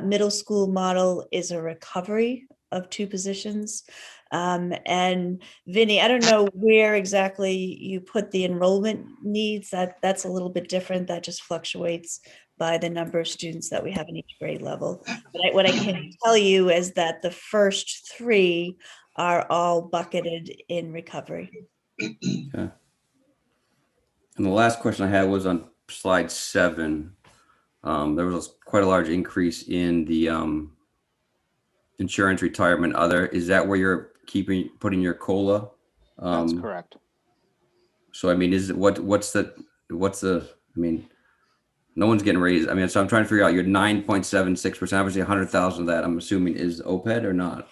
Middle school model is a recovery of 2 positions. And Vinny, I don't know where exactly you put the enrollment needs. That's a little bit different. That just fluctuates by the number of students that we have in each grade level. But what I can tell you is that the first 3 are all bucketed in recovery. okay. And the last question I had was on slide 7. There was quite a large increase in the insurance, retirement, other. Is that where you're putting your COLA? That's correct. So I mean, what's the, I mean, no one's getting raised. I mean, so I'm trying to figure out your 9.76%, obviously 100,000 of that I'm assuming is OPEB or not?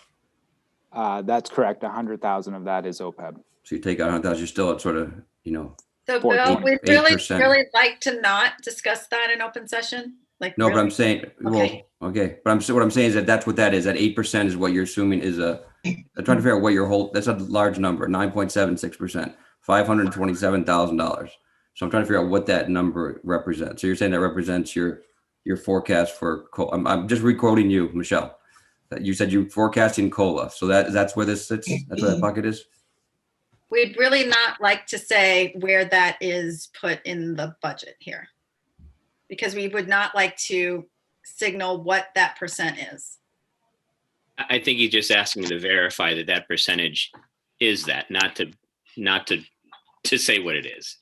That's correct. 100,000 of that is OPEB. So you take out 100,000, you're still at sort of, So 14, Bill, we'd really, 8%. really like to not discuss that in open session. Like, no, but really? I'm saying, Okay. well, okay. But what I'm saying is that's what that is. That 8% is what you're assuming is I'm trying to figure out what your whole, that's a large number, 9.76%, $527,000. So I'm trying to figure out what that number represents. So you're saying that represents your forecast for, I'm just re-quoting you, Michelle. That you said you forecasting COLA. So that's where this sits? That's where that bucket is? We'd really not like to say where that is put in the budget here, because we would not like to signal what that percent is. I think he's just asking to verify that that percentage is that, not to say what it is.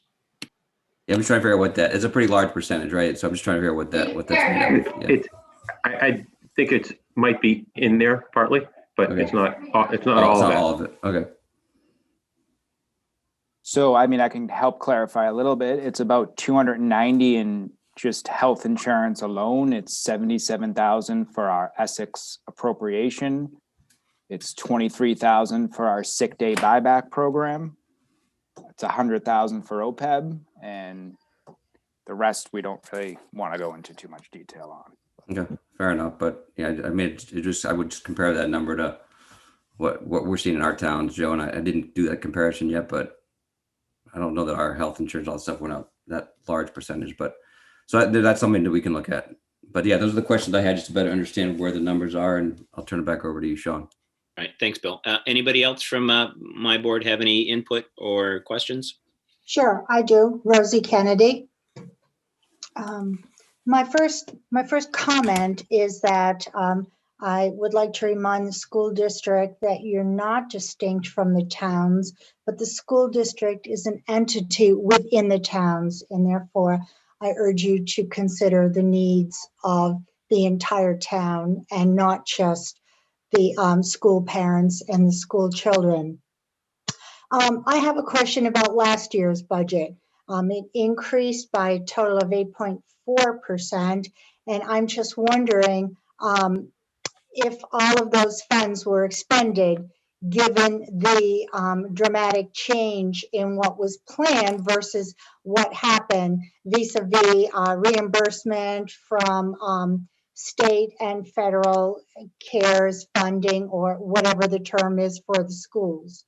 Yeah, I'm just trying to figure out what that, it's a pretty large percentage, right? So I'm just trying to figure out what that's made of. Yeah. I think it might be in there partly, but Okay. it's not all Oh, it's of not it. all of it. Okay. So, I mean, I can help clarify a little bit. It's about 290 in just health insurance alone. It's 77,000 for our Essex appropriation. It's 23,000 for our sick day buyback program. It's 100,000 for OPEB, and the rest we don't really want to go into too much detail on. Okay, fair enough. But yeah, I mean, I would just compare that number to what we're seeing in our towns, Joe. And I didn't do that comparison yet, but I don't know that our health insurance, all that stuff went up that large percentage. But so that's something that we can look at. But yeah, those are the questions I had just to better understand where the numbers are. And I'll turn it back over to you, Sean. All right, thanks, Bill. Anybody else from my board have any input or questions? Sure, I do. Rosie Kennedy. My first comment is that I would like to remind the school district that you're not distinct from the towns, but the school district is an entity within the towns, and therefore I urge you to consider the needs of the entire town and not just the school parents and the school children. I have a question about last year's budget. It increased by a total of 8.4%, and I'm just wondering if all of those funds were expended, given the dramatic change in what was planned versus what happened vis-a-vis reimbursement from state and federal CARES funding, or whatever the term is for the schools.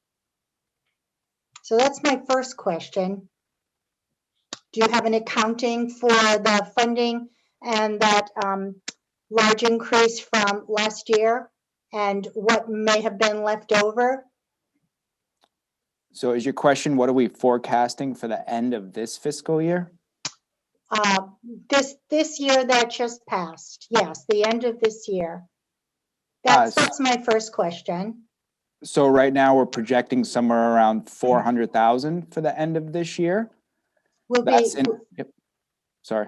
So that's my first question. Do you have an accounting for the funding and that large increase from last year and what may have been left over? So is your question, what are we forecasting for the end of this fiscal year? This year that just passed. Yes, the end of this year. That's my first question. So right now we're projecting somewhere around 400,000 for the end of this year. Will That's be, Sorry.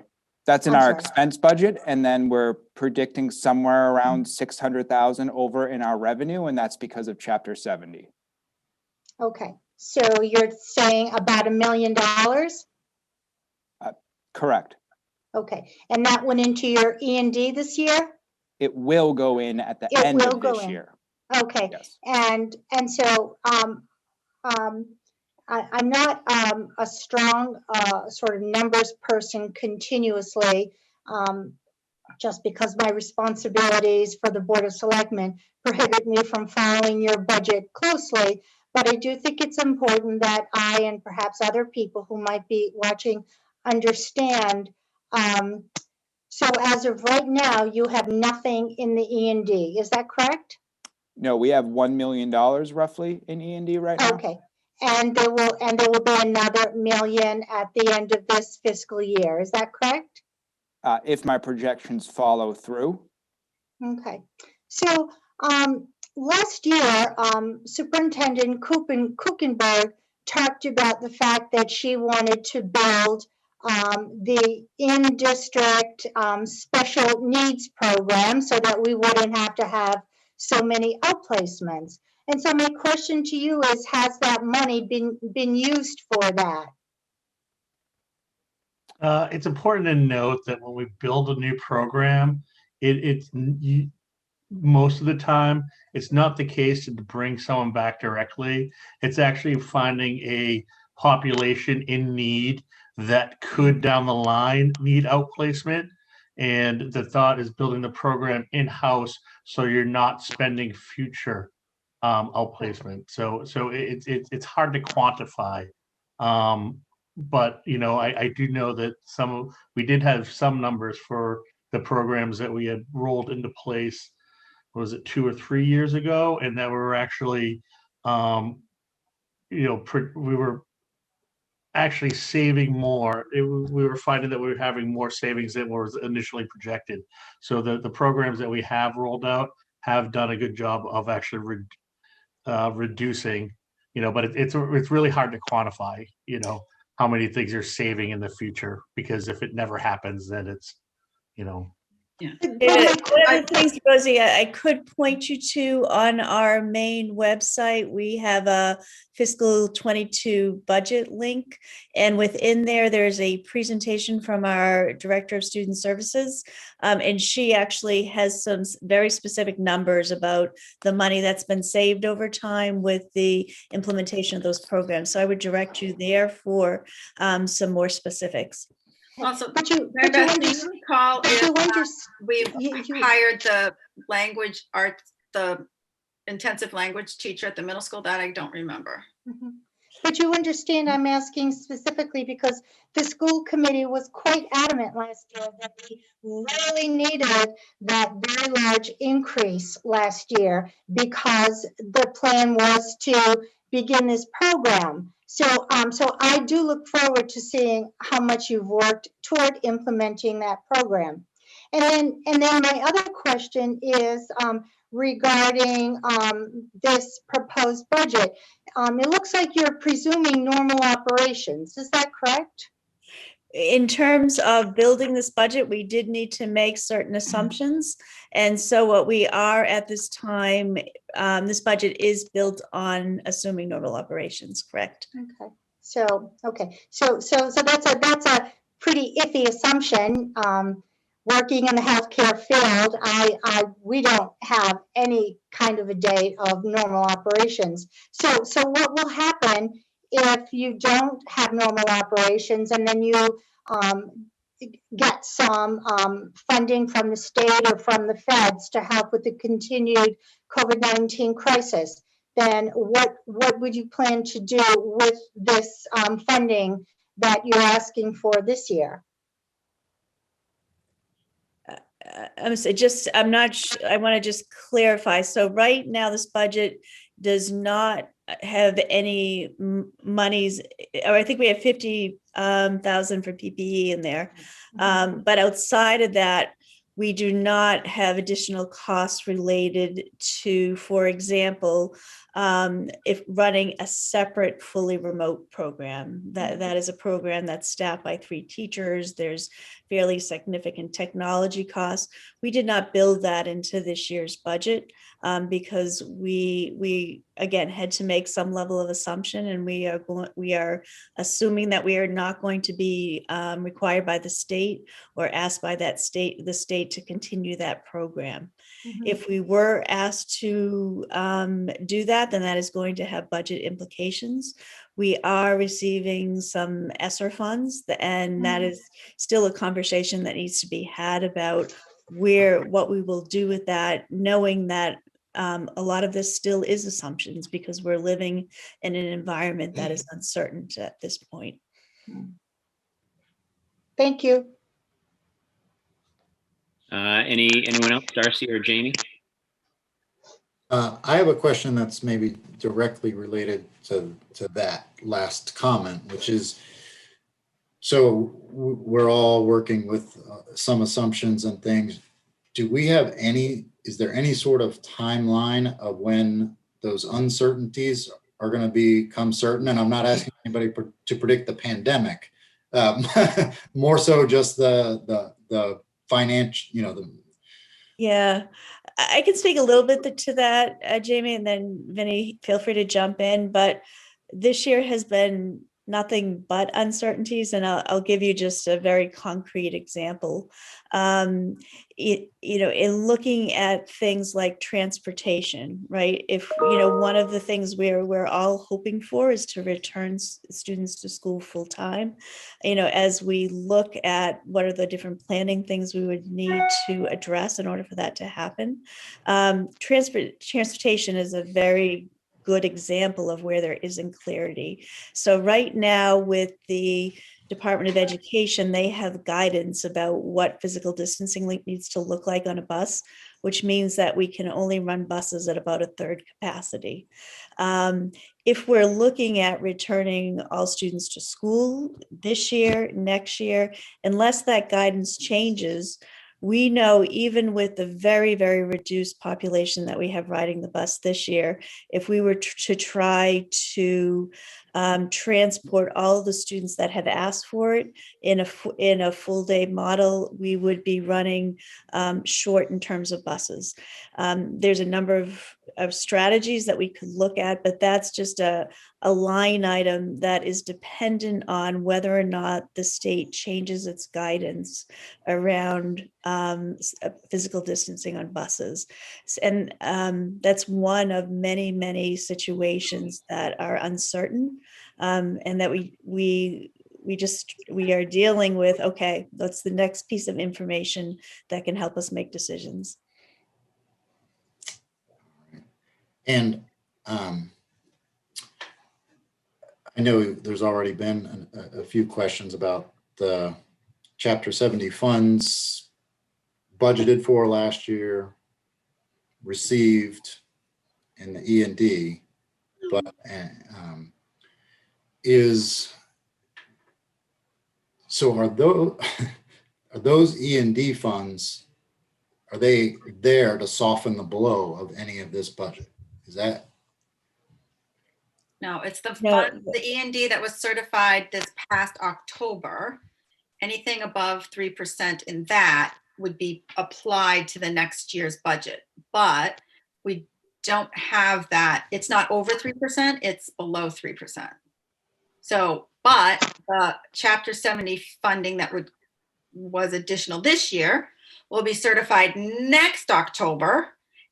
That's in I'm our sorry. expense budget, and then we're predicting somewhere around 600,000 over in our revenue, and that's because of Chapter 70. Okay, so you're saying about $1 million? Correct. Okay, and that went into your E&D this year? It will go in at the It end will of go this in. year. Okay, Yes. and so I'm not a strong sort of numbers person continuously, just because my responsibilities for the Board of Selectmen prohibit me from following your budget closely. But I do think it's important that I and perhaps other people who might be watching understand. So as of right now, you have nothing in the E&D, is that correct? No, we have $1 million roughly in E&D right now. Okay, and there will be another million at the end of this fiscal year, is that correct? If my projections follow through. Okay, so last year, Superintendent Kuchenberg talked about the fact that she wanted to build the in-district special needs program so that we wouldn't have to have so many outplacements. And so my question to you is, has that money been used for that? It's important to note that when we build a new program, most of the time, it's not the case to bring someone back directly. It's actually finding a population in need that could down the line need outplacement. And the thought is building the program in-house so you're not spending future outplacement. So it's hard to quantify. But I do know that we did have some numbers for the programs that we had rolled into place. Was it 2 or 3 years ago? And that we were actually, we were actually saving more. We were finding that we were having more savings than was initially projected. So the programs that we have rolled out have done a good job of actually reducing, but it's really hard to quantify, how many things you're saving in the future, because if it never happens, then it's, Yeah. One of the things, Rosie, I could point you to on our main website, we have a fiscal 22 budget link. And within there's a presentation from our Director of Student Services. And she actually has some very specific numbers about the money that's been saved over time with the implementation of those programs. So I would direct you there for some more specifics. Also, But you Mary Beth, do understand- you recall but you if understand- we've you- hired the language arts, the intensive language teacher at the middle school? That I don't remember. Mhm. But you understand I'm asking specifically because the school committee was quite adamant last year that we really needed that very large increase last year because the plan was to begin this program. So I do look forward to seeing how much you've worked toward implementing that program. And then my other question is regarding this proposed budget. It looks like you're presuming normal operations. Is that correct? In terms of building this budget, we did need to make certain assumptions. And so what we are at this time, this budget is built on assuming normal operations, correct? Okay. So that's a pretty iffy assumption. Working in the healthcare field, we don't have any kind of a day of normal operations. So what will happen if you don't have normal operations and then you get some funding from the state or from the feds to help with the continued COVID-19 crisis? Then what would you plan to do with this funding that you're asking for this year? I'm not sure. I want to just clarify. So right now, this budget does not have any monies, or I think we have 50,000 for PPE in there. But outside of that, we do not have additional costs related to, for example, if running a separate fully remote program. That is a program that's staffed by 3 teachers. There's fairly significant technology costs. We did not build that into this year's budget because we again had to make some level of assumption, and we are assuming that we are not going to be required by the state or asked by the state to continue that program. If we were asked to do that, then that is going to have budget implications. We are receiving some ESSER funds, and that is still a conversation that needs to be had about what we will do with that, knowing that a lot of this still is assumptions because we're living in an environment that is uncertain at this point. Thank you. Anyone else, Darcy or Jamie? I have a question that's maybe directly related to that last comment, which is, so we're all working with some assumptions and things. Is there any sort of timeline of when those uncertainties are going to become certain? And I'm not asking anybody to predict the pandemic, more so just the financial, Yeah, I can speak a little bit to that, Jamie, and then Vinny, feel free to jump in. But this year has been nothing but uncertainties, and I'll give you just a very concrete example. In looking at things like transportation, right? If one of the things we're all hoping for is to return students to school full time. As we look at what are the different planning things we would need to address in order for that to happen, transportation is a very good example of where there isn't clarity. So right now with the Department of Education, they have guidance about what physical distancing needs to look like on a bus, which means that we can only run buses at about a third capacity. If we're looking at returning all students to school this year, next year, unless that guidance changes, we know even with the very, very reduced population that we have riding the bus this year, if we were to try to transport all of the students that have asked for it in a full day model, we would be running short in terms of buses. There's a number of strategies that we could look at, but that's just a line item that is dependent on whether or not the state changes its guidance around physical distancing on buses. And that's one of many, many situations that are uncertain, and that we are dealing with. Okay, that's the next piece of information that can help us make decisions. And I know there's already been a few questions about the Chapter 70 funds budgeted for last year, received in the E&D, but are those E&D funds, are they there to soften the blow of any of this budget? Is that? No, it's the fund, the E&D that was certified this past October. Anything above 3% in that would be applied to the next year's budget, but we don't have that. It's not over 3%, it's below 3%. So, but the Chapter 70 funding that was additional this year will be certified next October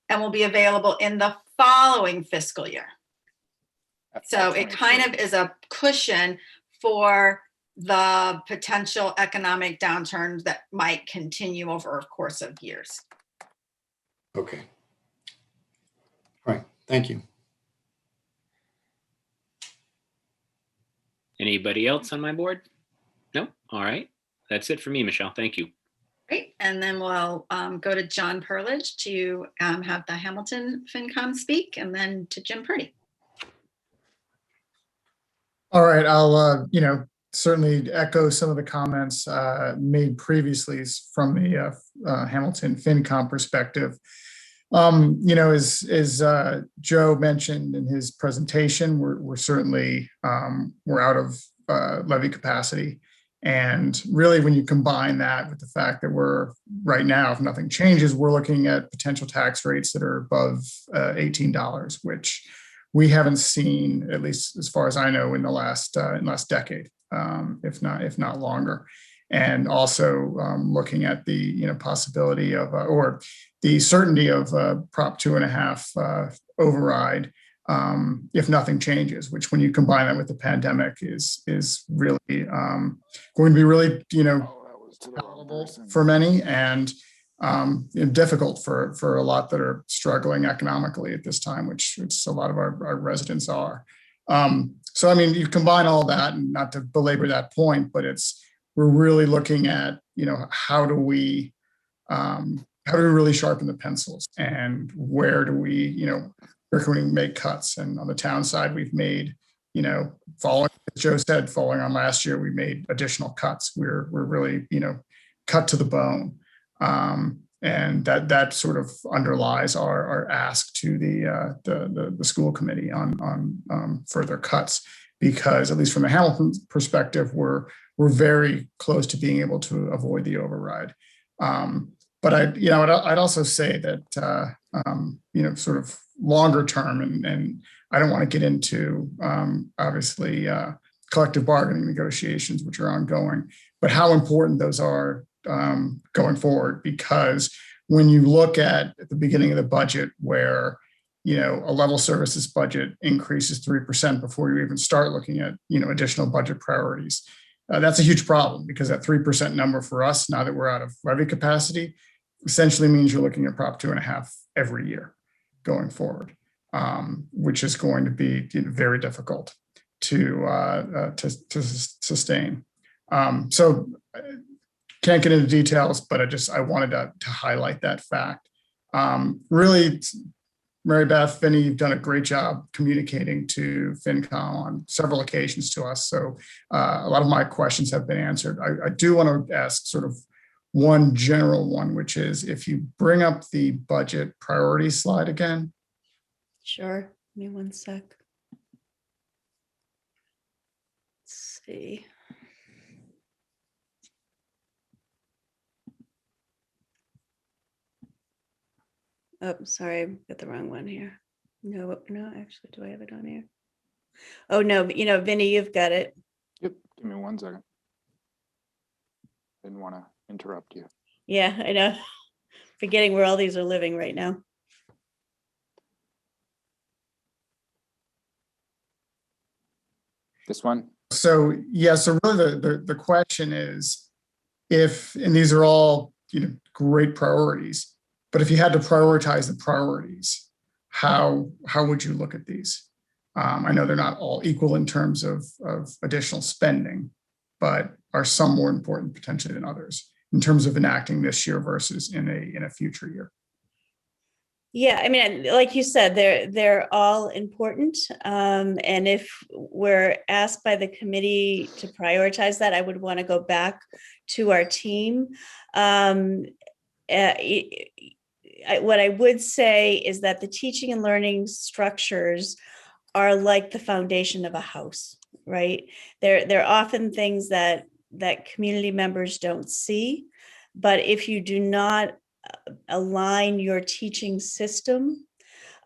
and will be available in the following fiscal year. So it kind of is a cushion for the potential economic downturns that might continue over a course of years. Okay. All right, thank you. Anybody else on my board? No? All right. That's it for me, Michelle. Thank you. Great. And then we'll go to John Perlich to have the Hamilton FinCom speak, and then to Jim Purdy. All right, I'll certainly echo some of the comments made previously from the Hamilton FinCom perspective. As Joe mentioned in his presentation, we're certainly we're out of levy capacity, And really, when you combine that with the fact that we're right now, if nothing changes, we're looking at potential tax rates that are above $18, which we haven't seen, at least as far as I know, in the last decade, if not longer. And also looking at the possibility of or the certainty of Prop 2.5 override. If nothing changes, which when you combine that with the pandemic is really going to be really, palatable for many and difficult for a lot that are struggling economically at this time, which a lot of our residents are. So, I mean, you combine all that, and not to belabor that point, but we're really looking at, how do we really sharpen the pencils, and where do we, where can we make cuts? And on the town side, we've made, following, as Joe said, following on last year, we made additional cuts. We're really, cut to the bone. And that sort of underlies our ask to the school committee on further cuts, because at least from the Hamilton perspective, we're very close to being able to avoid the override. But I'd also say that, sort of longer term, and I don't want to get into, obviously, collective bargaining negotiations, which are ongoing, but how important those are going forward. Because when you look at the beginning of the budget where, a level services budget increases 3% before you even start looking at, additional budget priorities, that's a huge problem, because that 3% number for us, now that we're out of levy capacity, essentially means you're looking at Prop 2.5 every year going forward, which is going to be very difficult to sustain. So can't get into details, but I wanted to highlight that fact. Really, Mary Beth, Vinny, you've done a great job communicating to FinCom on several occasions to us. So a lot of my questions have been answered. I do want to ask sort of one general one, which is, if you bring up the budget priority slide again. Sure. Give me one sec. Let's see. Oh, sorry, I got the wrong one here. No, actually, do I have it on here? Oh, no, Vinny, you've got it. Yep, give me 1 second. Didn't want to interrupt you. Yeah, I know. Forgetting where all these are living right now. This one? So, yeah, so really the question is, and these are all, great priorities, but if you had to prioritize the priorities, how would you look at these? I know they're not all equal in terms of additional spending, but are some more important potentially than others in terms of enacting this year versus in a future year? Yeah, I mean, like you said, they're all important. And if we're asked by the committee to prioritize that, I would want to go back to our team. What I would say is that the teaching and learning structures are like the foundation of a house, right? They're often things that community members don't see, but if you do not align your teaching system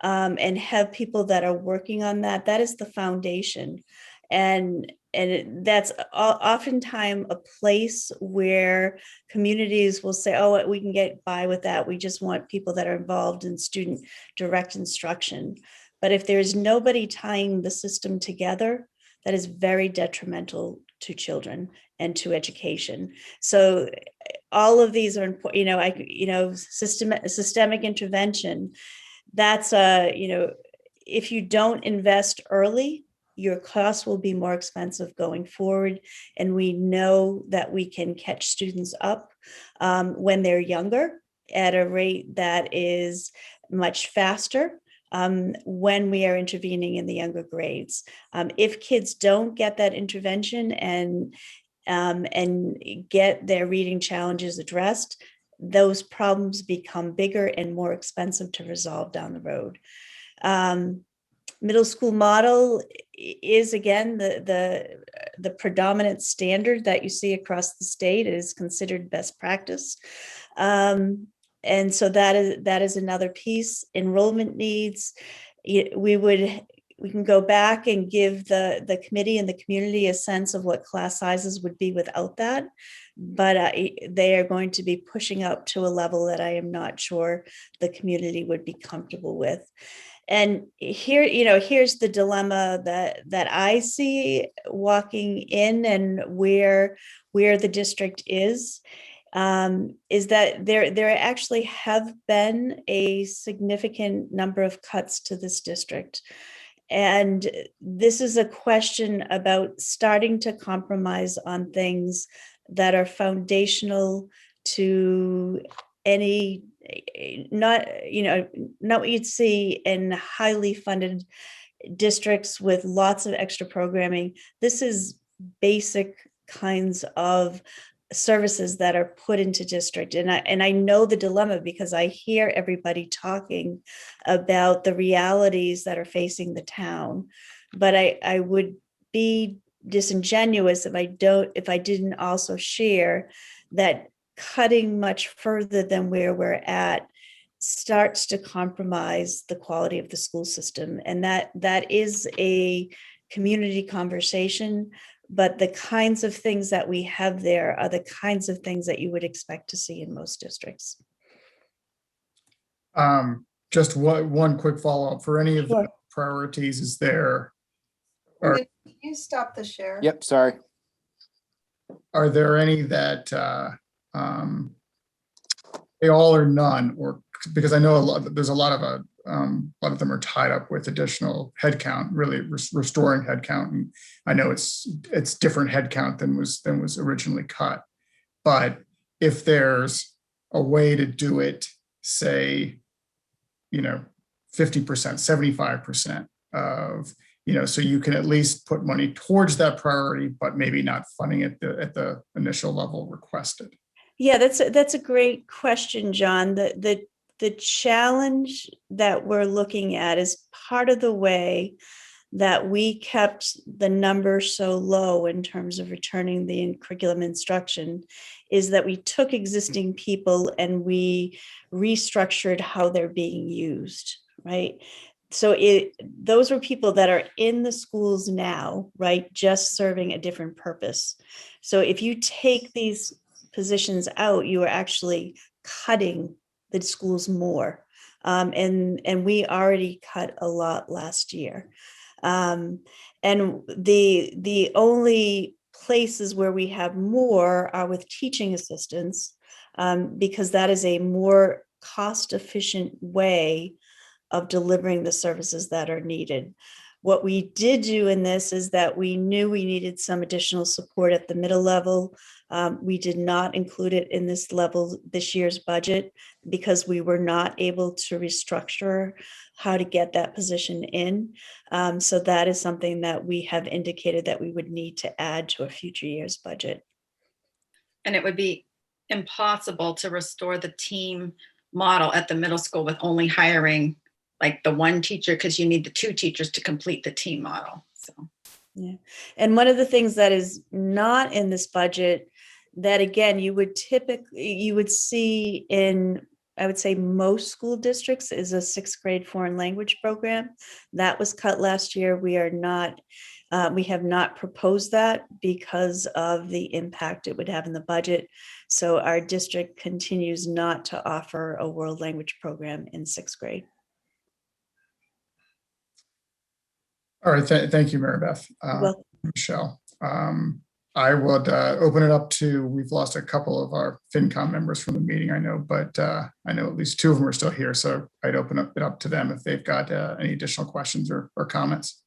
and have people that are working on that, that is the foundation. And that's oftentimes a place where communities will say, oh, we can get by with that. We just want people that are involved in student direct instruction. But if there's nobody tying the system together, that is very detrimental to children and to education. So all of these are important, systemic intervention. That's if you don't invest early, your costs will be more expensive going forward. And we know that we can catch students up when they're younger at a rate that is much faster when we are intervening in the younger grades. If kids don't get that intervention and get their reading challenges addressed, those problems become bigger and more expensive to resolve down the road. Middle school model is again the predominant standard that you see across the state. It is considered best practice. And so that is another piece. Enrollment needs, we can go back and give the committee and the community a sense of what class sizes would be without that. But they are going to be pushing up to a level that I am not sure the community would be comfortable with. And here, here's the dilemma that I see walking in and where the district is that there actually have been a significant number of cuts to this district. And this is a question about starting to compromise on things that are foundational to any, not what you'd see in highly funded districts with lots of extra programming. This is basic kinds of services that are put into district. And I know the dilemma because I hear everybody talking about the realities that are facing the town. But I would be disingenuous if I didn't also share that cutting much further than where we're at starts to compromise the quality of the school system. And that is a community conversation. But the kinds of things that we have there are the kinds of things that you would expect to see in most districts. Just one quick follow-up for any of the priorities is there. Can you stop the share? Yep, sorry. Are there any that they all or none, or because I know there's a lot of them are tied up with additional headcount, really restoring headcount, and I know it's different headcount than was originally cut. But if there's a way to do it, say, 50%, 75% of, so you can at least put money towards that priority, but maybe not funding it at the initial level requested. Yeah, that's a great question, John. The challenge that we're looking at is part of the way that we kept the number so low in terms of returning the curriculum instruction is that we took existing people and we restructured how they're being used, right? So those were people that are in the schools now, right, just serving a different purpose. So if you take these positions out, you are actually cutting the schools more. And we already cut a lot last year. And the only places where we have more are with teaching assistants, because that is a more cost-efficient way of delivering the services that are needed. What we did do in this is that we knew we needed some additional support at the middle level. We did not include it in this year's budget because we were not able to restructure how to get that position in. So that is something that we have indicated that we would need to add to a future year's budget. And it would be impossible to restore the team model at the middle school with only hiring like the one teacher, because you need the two teachers to complete the team model. So yeah. And one of the things that is not in this budget that again you would see in, I would say, most school districts is a 6th grade foreign language program that was cut last year. We have not proposed that because of the impact it would have in the budget. So our district continues not to offer a world language program in 6th grade. All right, thank you, Mary Beth. Michelle. I would open it up to, we've lost a couple of our FinCom members from the meeting, I know, but I know at least 2 of them are still here. So I'd open it up to them if they've got any additional questions or comments.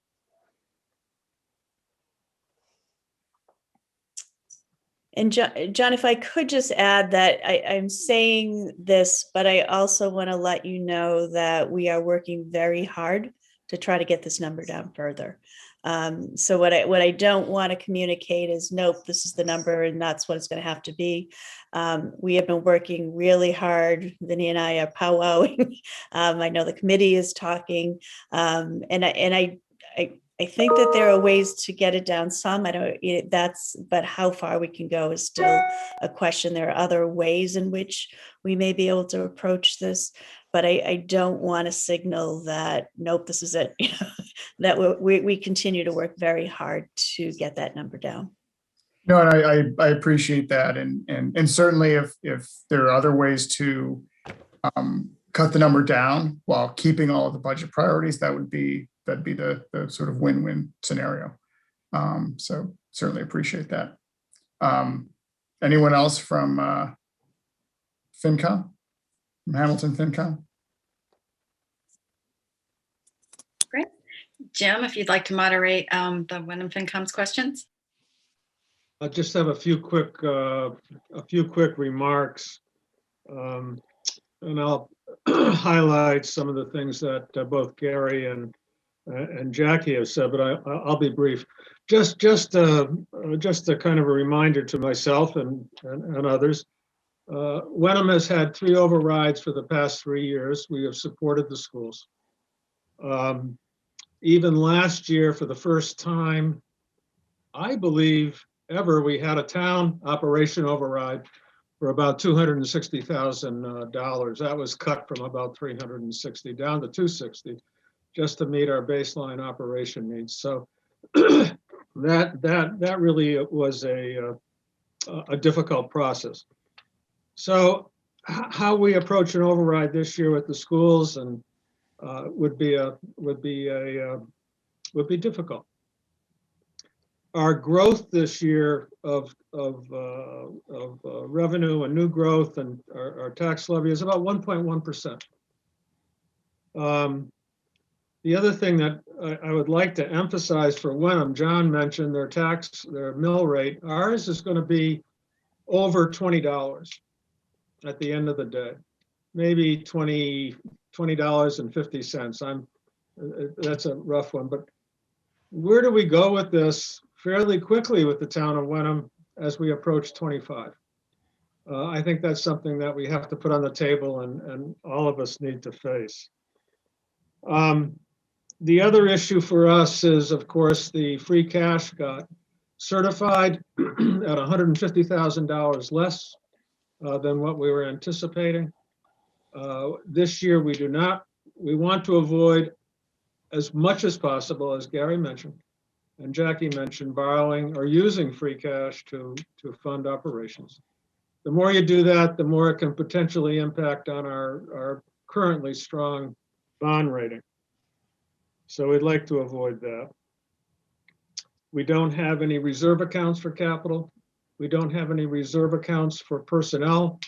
And John, if I could just add that I'm saying this, but I also want to let you know that we are working very hard to try to get this number down further. So what I don't want to communicate is, nope, this is the number and that's what it's going to have to be. We have been working really hard. Vinny and I are powwowing. I know the committee is talking, and I I think that there are ways to get it down some. I don't, but how far we can go is still a question. There are other ways in which we may be able to approach this, but I don't want to signal that, nope, this is it. That we continue to work very hard to get that number down. No, and I appreciate that. And certainly if there are other ways to cut the number down while keeping all of the budget priorities, that'd be the sort of win-win scenario. So certainly appreciate that. Anyone else from FinCom, from Hamilton FinCom? Great. Jim, if you'd like to moderate the Wyndham FinCom's questions. I just have a few quick remarks, and I'll highlight some of the things that both Gary and Jackie have said, but I'll be brief. Just a kind of a reminder to myself and others. Wenham has had 3 overrides for the past 3 years. We have supported the schools. Even last year, for the first time, I believe ever, we had a town operation override for about $260,000. That was cut from about 360 down to 260, just to meet our baseline operation needs. So that really was a difficult process. So how we approach an override this year with the schools and would be difficult. Our growth this year of revenue and new growth and our tax levy is about 1.1%. The other thing that I would like to emphasize for Wenham, John mentioned their mill rate. Ours is going to be over $20 at the end of the day, maybe $20.50. That's a rough one, but where do we go with this? Fairly quickly with the town of Wenham as we approach 25. I think that's something that we have to put on the table and all of us need to face. The other issue for us is, of course, the free cash got certified at $150,000 less than what we were anticipating. This year we want to avoid as much as possible, as Gary mentioned, and Jackie mentioned, borrowing or using free cash to fund operations. The more you do that, the more it can potentially impact on our currently strong bond rating. So we'd like to avoid that. We don't have any reserve accounts for capital. We don't have any reserve accounts for personnel.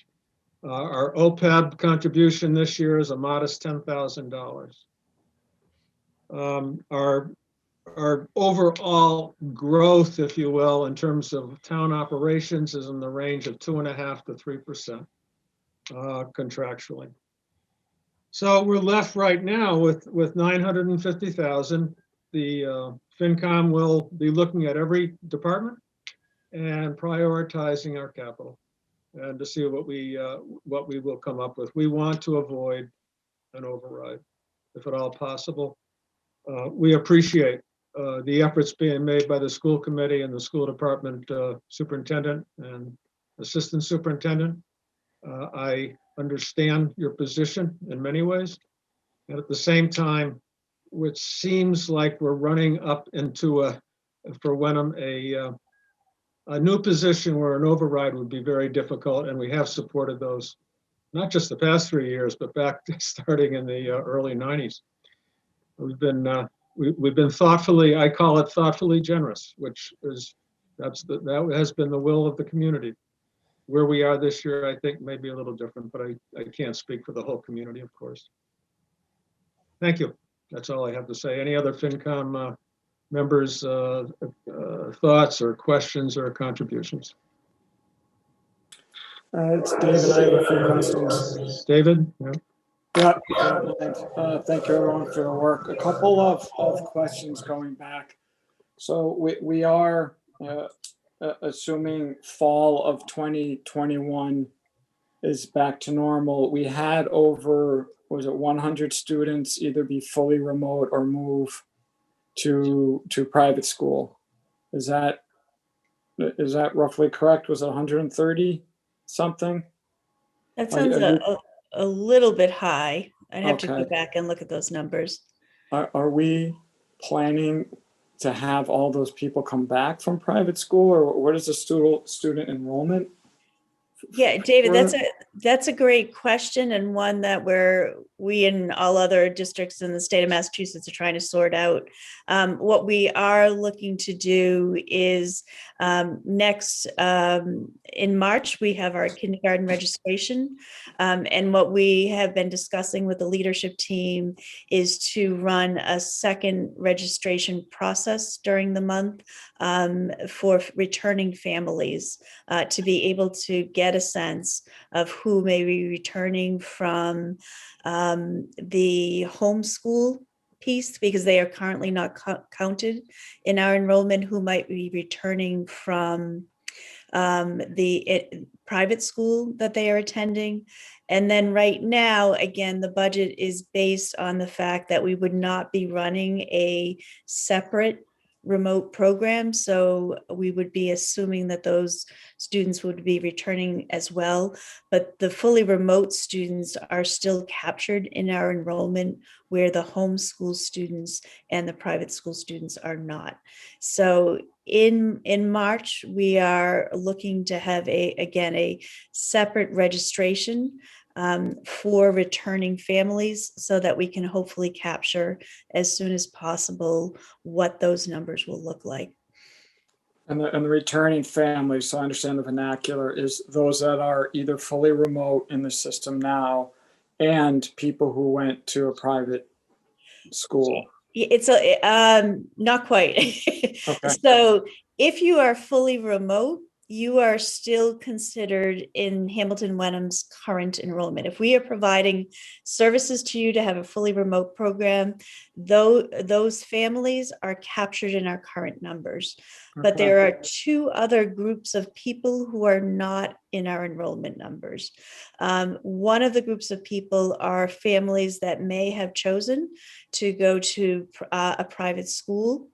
Our OPEB contribution this year is a modest $10,000. Our overall growth, if you will, in terms of town operations is in the range of 2.5% to 3% contractually. So we're left right now with $950,000. The FinCom will be looking at every department and prioritizing our capital and to see what we will come up with. We want to avoid an override, if at all possible. We appreciate the efforts being made by the school committee and the school department superintendent and assistant superintendent. I understand your position in many ways. And at the same time, which seems like we're running up into for Wenham, a new position where an override would be very difficult. And we have supported those, not just the past 3 years, but back starting in the early 90s. We've been thoughtfully, I call it thoughtfully generous, which is, that has been the will of the community. Where we are this year, I think may be a little different, but I can't speak for the whole community, of course. Thank you. That's all I have to say. Any other FinCom members' thoughts or questions or contributions? It's David. I have a few questions. David? Yeah. Yep. Thank you everyone for the work. A couple of questions going back. So we are assuming fall of 2021 is back to normal. We had over, was it 100 students either be fully remote or move to private school. Is that roughly correct? Was it 130 something? That Are sounds you- a little bit high. I'd have to go Okay. back and look at those numbers. Are we planning to have all those people come back from private school, or what is the student enrollment? Yeah, David, for- that's a great question, and one that we and all other districts in the state of Massachusetts are trying to sort out. What we are looking to do is next in March, we have our kindergarten registration. And what we have been discussing with the leadership team is to run a second registration process during the month for returning families to be able to get a sense of who may be returning from the homeschool piece, because they are currently not counted in our enrollment, who might be returning from the private school that they are attending. And then right now, again, the budget is based on the fact that we would not be running a separate remote program. So we would be assuming that those students would be returning as well. But the fully remote students are still captured in our enrollment, where the homeschool students and the private school students are not. So in March, we are looking to have a separate registration for returning families, so that we can hopefully capture as soon as possible what those numbers will look like. And the returning families, so I understand the vernacular, is those that are either fully remote in the system now and people who went to a private school. It's not quite. Okay. So if you are fully remote, you are still considered in Hamilton Wenham's current enrollment. If we are providing services to you to have a fully remote program, those families are captured in our current numbers. But there are two other groups of people who are not in our enrollment numbers. One of the groups of people are families that may have chosen to go to a private school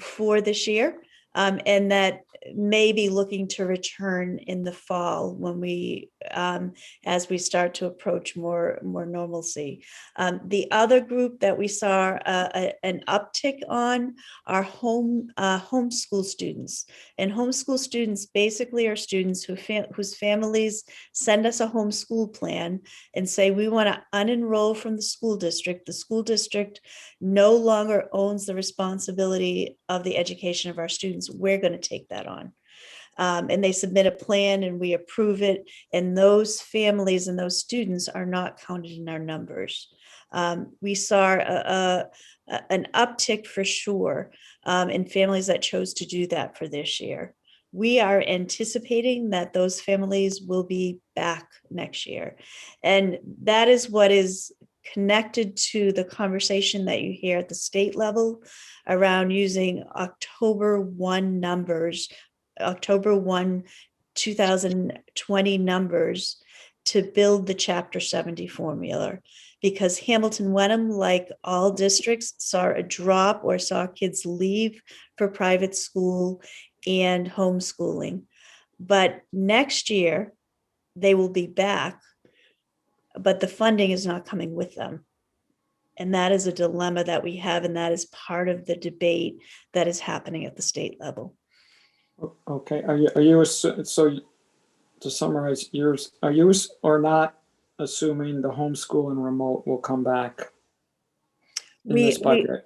for this year. And that may be looking to return in the fall when we, as we start to approach more normalcy. The other group that we saw an uptick on are homeschool students. And homeschool students basically are students whose families send us a homeschool plan and say, we want to unenroll from the school district. The school district no longer owns the responsibility of the education of our students. We're going to take that on. And they submit a plan and we approve it. And those families and those students are not counted in our numbers. We saw an uptick for sure in families that chose to do that for this year. We are anticipating that those families will be back next year. And that is what is connected to the conversation that you hear at the state level around using October 1 numbers, October 1, 2020 numbers to build the Chapter 70 formula. Because Hamilton Wenham, like all districts, saw a drop or saw kids leave for private school and homeschooling. But next year, they will be back, but the funding is not coming with them. And that is a dilemma that we have, and that is part of the debate that is happening at the state level. Okay, are you so to summarize, are you or not assuming the homeschool and remote will come back in this budget?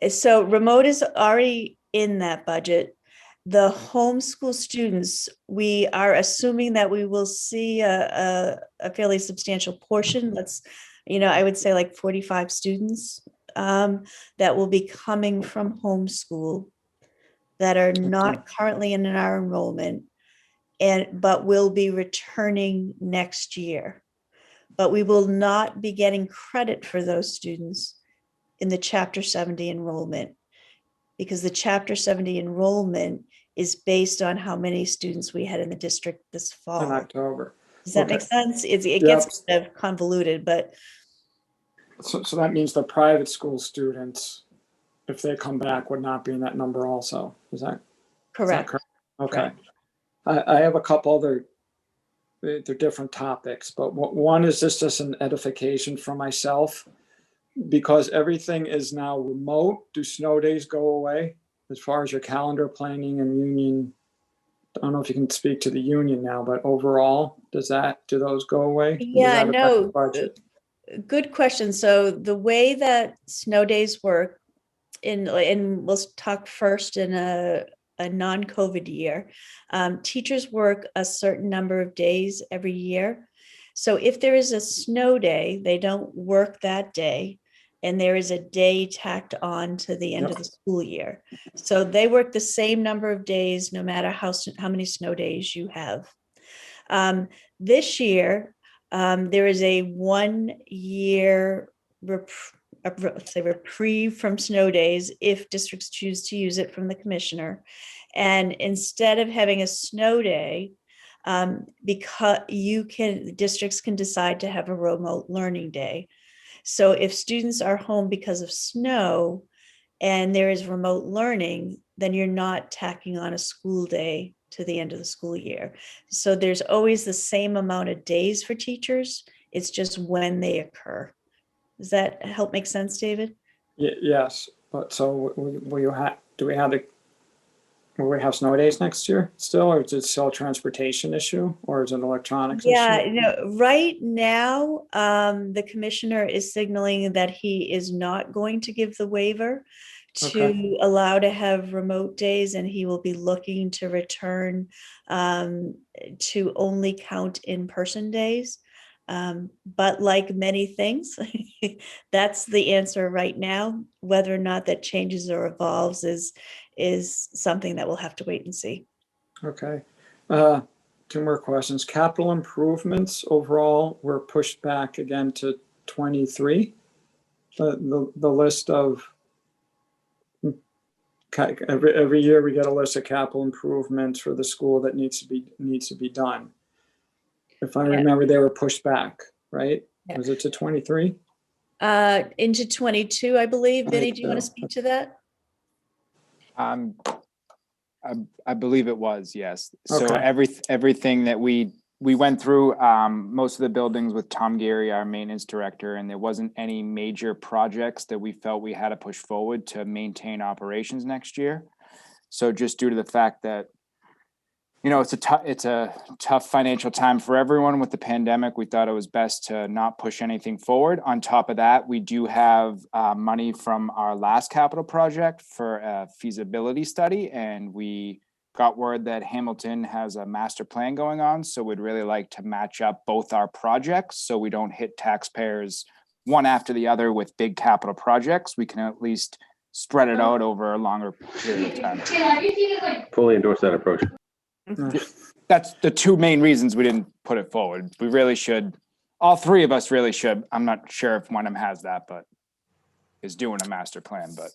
So remote is already in that budget. The homeschool students, we are assuming that we will see a fairly substantial portion. That's, I would say like 45 students that will be coming from homeschool that are not currently in our enrollment, but will be returning next year. But we will not be getting credit for those students in the Chapter 70 enrollment, because the Chapter 70 enrollment is based on how many students we had in the district this fall. In October. Does that make sense? It gets kind of convoluted, but. So that means the private school students if they come back, would not be in that number also. Is that Correct. Okay. I have a couple other, they're different topics, but one is just an edification for myself. Because everything is now remote, do snow days go away as far as your calendar planning and union? I don't know if you can speak to the union now, but overall, do those go away? Does Yeah, that affect the no, budget? good question. So the way that snow days work and we'll talk first in a non-COVID year, teachers work a certain number of days every year. So if there is a snow day, they don't work that day. And there is a day tacked on to the end of the school year. So they work the same number of days, no matter how many snow days you have. This year, there is a 1 year reprieve from snow days if districts choose to use it from the commissioner. And instead of having a snow day, because districts can decide to have a remote learning day. So if students are home because of snow and there is remote learning, then you're not tacking on a school day to the end of the school year. So there's always the same amount of days for teachers. It's just when they occur. Does that help make sense, David? Yes, but so will we have snow days next year still, or is it still a transportation issue, or is it an electronics Yeah, issue? right now, the commissioner is signaling that he is not going to give the waiver to allow to have remote days, and he will be looking to return to only count in-person days. But like many things, that's the answer right now. Whether or not that changes or evolves is something that we'll have to wait and see. Okay. 2 more questions. Capital improvements overall were pushed back again to 23. The list of every year we get a list of capital improvements for the school that needs to be done. If I remember, they were pushed back, right? Yeah. Was it to 23? Into 22, I believe. Vinny, do you want to speak to that? I believe it was, yes. So Okay. everything that we went through, most of the buildings with Tom Gary, our maintenance director, and there wasn't any major projects that we felt we had to push forward to maintain operations next year. So just due to the fact that, it's a tough financial time for everyone with the pandemic, we thought it was best to not push anything forward. On top of that, we do have money from our last capital project for a feasibility study, and we got word that Hamilton has a master plan going on. So we'd really like to match up both our projects so we don't hit taxpayers one after the other with big capital projects. We can at least spread it out over a longer period of time. Fully endorse that approach. That's the 2 main reasons we didn't put it forward. We really should. All 3 of us really should. I'm not sure if Wenham has that, but is doing a master plan, but.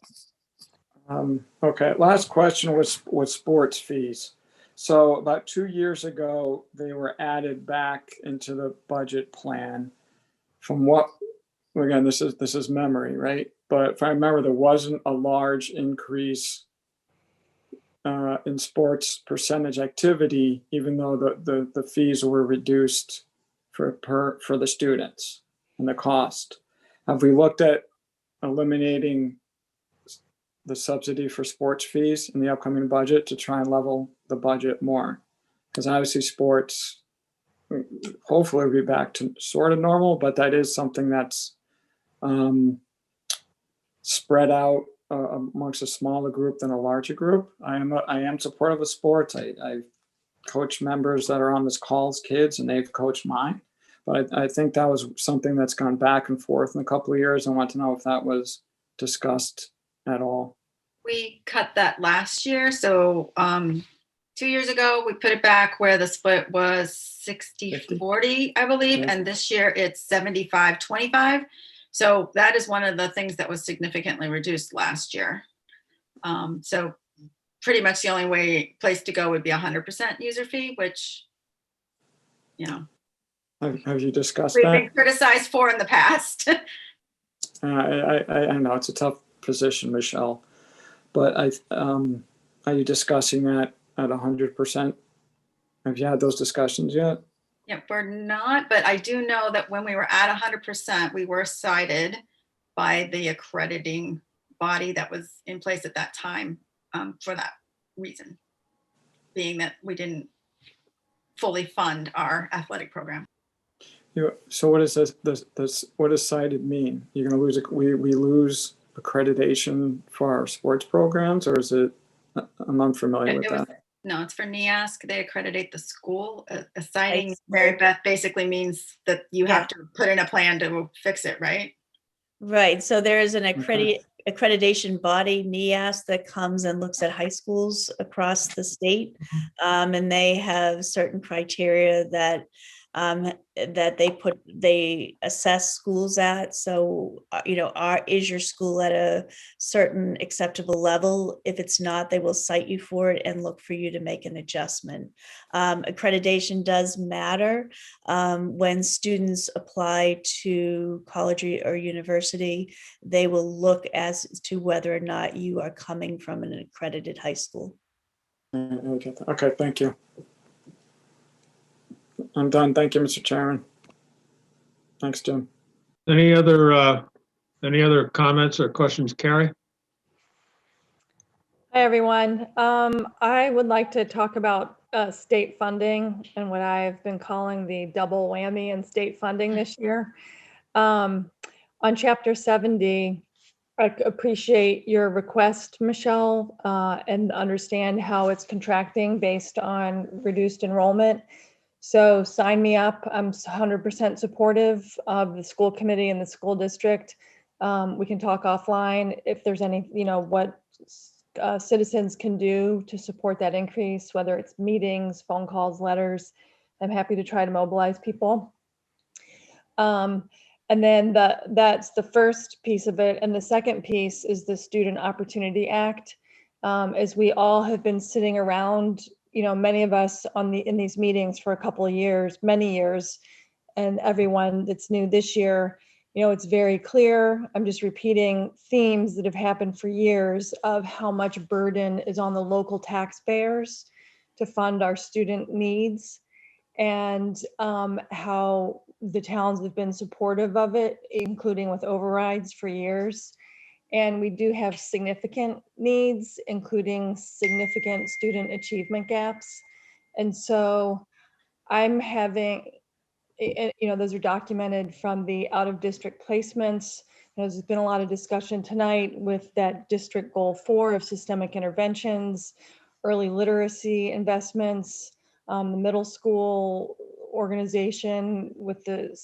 Okay, last question was sports fees. So about 2 years ago, they were added back into the budget plan. From what, again, this is memory, right? But if I remember, there wasn't a large increase in sports percentage activity, even though the fees were reduced for the students and the cost. Have we looked at eliminating the subsidy for sports fees in the upcoming budget to try and level the budget more? Because obviously sports hopefully will be back to sort of normal, but that is something that's spread out amongst a smaller group than a larger group. I am supportive of sports. I coach members that are on this call's kids, and they've coached mine. But I think that was something that's gone back and forth in a couple of years. I want to know if that was discussed at all. We cut that last year. So 2 years ago, we put it back where the split was 60-40, I believe. Yeah. And this year it's 75-25. So that is one of the things that was significantly reduced last year. So pretty much the only place to go would be 100% user fee, which, Have you discussed we've that? been criticized for in the past. I know it's a tough position, Michelle. But are you discussing that at 100%? Have you had those discussions yet? Yeah, we're not, but I do know that when we were at 100%, we were cited by the accrediting body that was in place at that time for that reason, being that we didn't fully fund our athletic program. So what does this what does cited mean? You're going to lose, we lose accreditation for our sports programs, or is it, I'm unfamiliar with that. No, it's for NEASC. They accreditate the school. A citing, Mary Beth, basically means that you have to put in a plan to fix it, right? Right. So there is an accreditation body, NEAS, that comes and looks at high schools across the state. And they have certain criteria that they assess schools at. So, is your school at a certain acceptable level? If it's not, they will cite you for it and look for you to make an adjustment. Accreditation does matter when students apply to college or university. They will look as to whether or not you are coming from an accredited high school. Okay, thank you. I'm done. Thank you, Mr. Chairman. Thanks, Jim. Any other comments or questions, Carrie? Hi, everyone. I would like to talk about state funding and what I've been calling the double whammy in state funding this year. On Chapter 70, I appreciate your request, Michelle, and understand how it's contracting based on reduced enrollment. So sign me up. I'm 100% supportive of the school committee and the school district. We can talk offline if there's any, what citizens can do to support that increase, whether it's meetings, phone calls, letters. I'm happy to try to mobilize people. And then that's the first piece of it. And the second piece is the Student Opportunity Act. As we all have been sitting around, many of us in these meetings for a couple of years, many years, and everyone that's new this year, it's very clear. I'm just repeating themes that have happened for years of how much burden is on the local taxpayers to fund our student needs, and how the towns have been supportive of it, including with overrides for years. And we do have significant needs, including significant student achievement gaps. And so I'm having, those are documented from the out of district placements. There's been a lot of discussion tonight with that district goal 4 of systemic interventions, early literacy investments, the middle school organization with the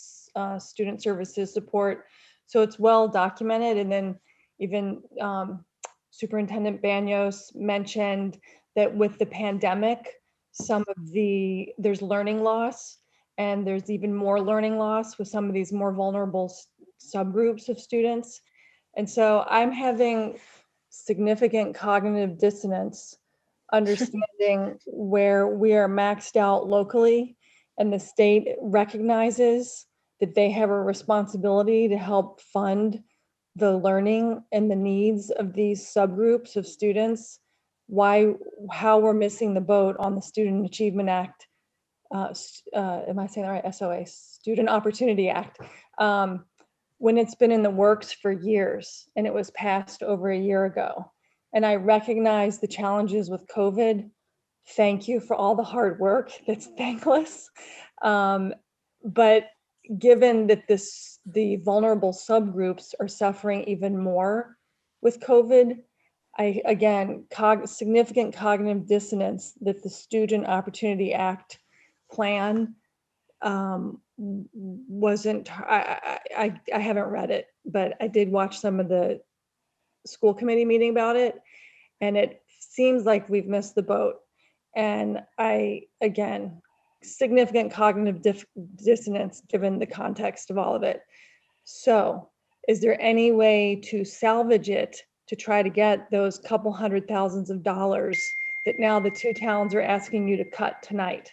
student services support. So it's well documented. And then even Superintendent Banyos mentioned that with the pandemic, there's learning loss, and there's even more learning loss with some of these more vulnerable subgroups of students. And so I'm having significant cognitive dissonance, understanding where we are maxed out locally, and the state recognizes that they have a responsibility to help fund the learning and the needs of these subgroups of students, how we're missing the boat on the Student Achievement Act. Am I saying that right? SOA, Student Opportunity Act, when it's been in the works for years and it was passed over a year ago. And I recognize the challenges with COVID. Thank you for all the hard work. That's thankless. But given that the vulnerable subgroups are suffering even more with COVID, significant cognitive dissonance that the Student Opportunity Act plan wasn't, I haven't read it, but I did watch some of the school committee meeting about it, and it seems like we've missed the boat. And significant cognitive dissonance given the context of all of it. So is there any way to salvage it to try to get those couple $100,000s of dollars that now the two towns are asking you to cut tonight?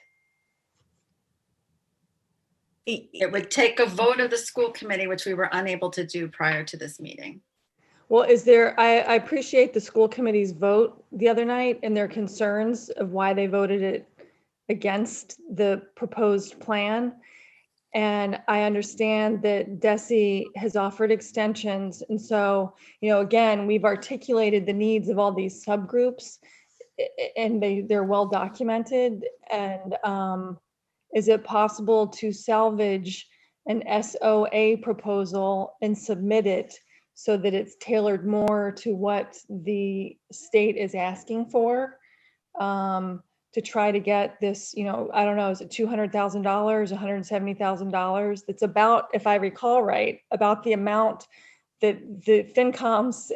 It would take a vote of the school committee, which we were unable to do prior to this meeting. Well, I appreciate the school committee's vote the other night and their concerns of why they voted it against the proposed plan. And I understand that DESI has offered extensions. And so, again, we've articulated the needs of all these subgroups and they're well documented. And is it possible to salvage an SOA proposal and submit it so that it's tailored more to what the state is asking for? To try to get this, I don't know, is it $200,000, $170,000? That's about, if I recall right, about the amount that the FinComs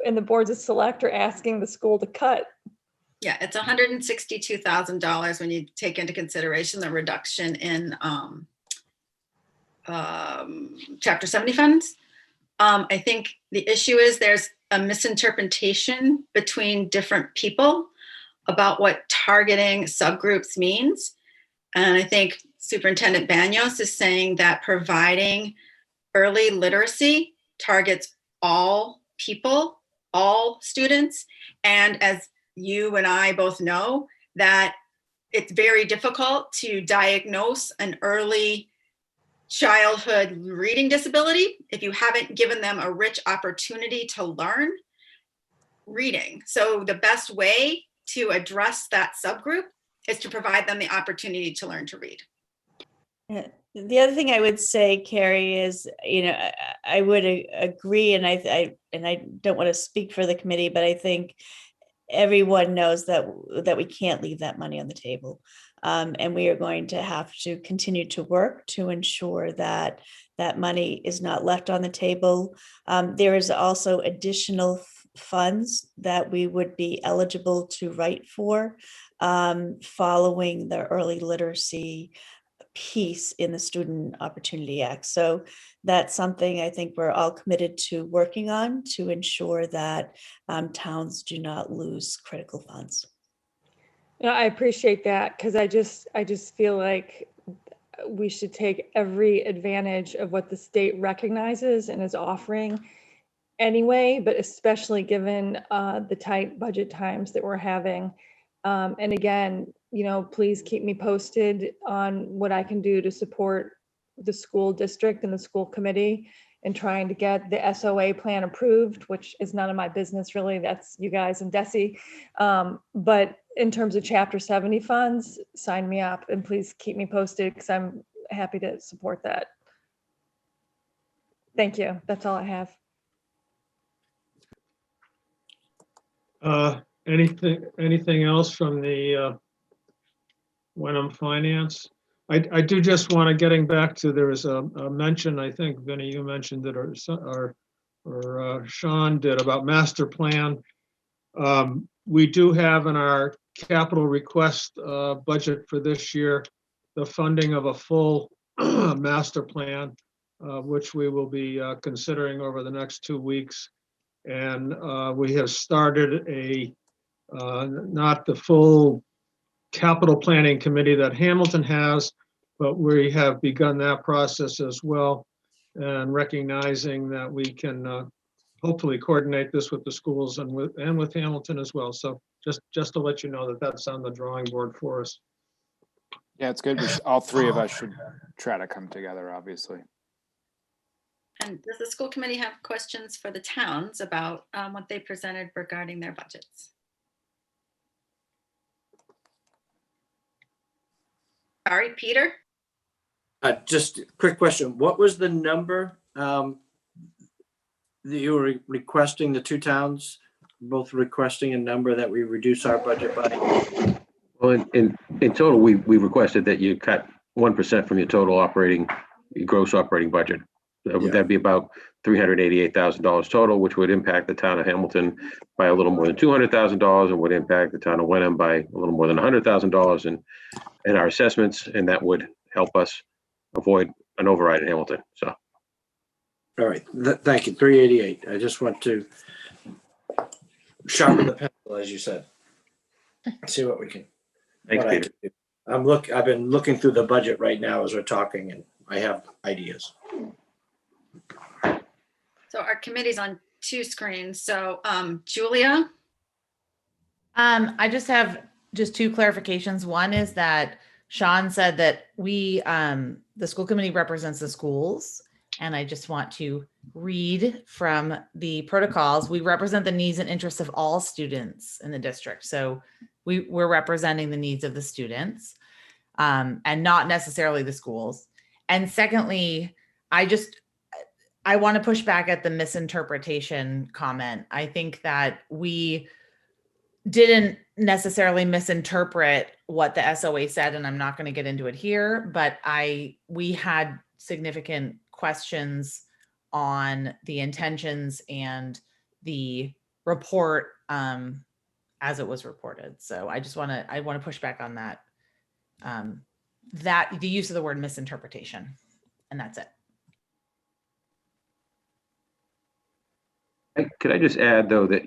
and the boards of select are asking the school to cut. Yeah, it's $162,000 when you take into consideration the reduction in Chapter 70 funds. I think the issue is there's a misinterpretation between different people about what targeting subgroups means. And I think Superintendent Banyos is saying that providing early literacy targets all people, all students. And as you and I both know, that it's very difficult to diagnose an early childhood reading disability if you haven't given them a rich opportunity to learn reading. So the best way to address that subgroup is to provide them the opportunity to learn to read. Yeah. The other thing I would say, Carrie, is, I would agree, and I don't want to speak for the committee, but I think everyone knows that we can't leave that money on the table. And we are going to have to continue to work to ensure that that money is not left on the table. There is also additional funds that we would be eligible to write for following the early literacy piece in the Student Opportunity Act. So that's something I think we're all committed to working on to ensure that towns do not lose critical funds. I appreciate that, because I just feel like we should take every advantage of what the state recognizes and is offering anyway, but especially given the tight budget times that we're having. And again, please keep me posted on what I can do to support the school district and the school committee in trying to get the SOA plan approved, which is none of my business really. That's you guys and DESI. But in terms of Chapter 70 funds, sign me up and please keep me posted, because I'm happy to support that. Thank you. That's all I have. Anything else from the Wenham Finance? I do just want to, getting back to, there was a mention, I think, Vinny, you mentioned it, or Sean did, about master plan. We do have in our capital request budget for this year, the funding of a full master plan, which we will be considering over the next 2 weeks. And we have started not the full capital planning committee that Hamilton has, but we have begun that process as well, and recognizing that we can hopefully coordinate this with the schools and with Hamilton as well. So just to let you know that that's on the drawing board for us. Yeah, it's good. All three of us should try to come together, obviously. And does the school committee have questions for the towns about what they presented regarding their budgets? All right, Peter? Just a quick question. What was the number that you were requesting, the two towns, both requesting a number that we reduce our budget by? Well, in total, we requested that you cut 1% from your total your gross operating budget. That'd be about $388,000 total, which would impact the town of Hamilton by a little more than $200,000 and would impact the town of Wenham by a little more than $100,000 in our assessments, and that would help us avoid an override in Hamilton. So, all right, thank you. 388. I just want to sharpen the pencil, as you said. See what we can. Thanks, Peter. I've been looking through the budget right now as we're talking, and I have ideas. So our committee's on two screens. So Julia, I just have two clarifications. One is that Sean said that the school committee represents the schools. And I just want to read from the protocols. We represent the needs and interests of all students in the district. So we're representing the needs of the students and not necessarily the schools. And secondly, I want to push back at the misinterpretation comment. I think that we didn't necessarily misinterpret what the SOA said, and I'm not going to get into it here, but we had significant questions on the intentions and the report as it was reported. So I want to push back on that, that the use of the word misinterpretation, and that's it. Could I just add, though, that,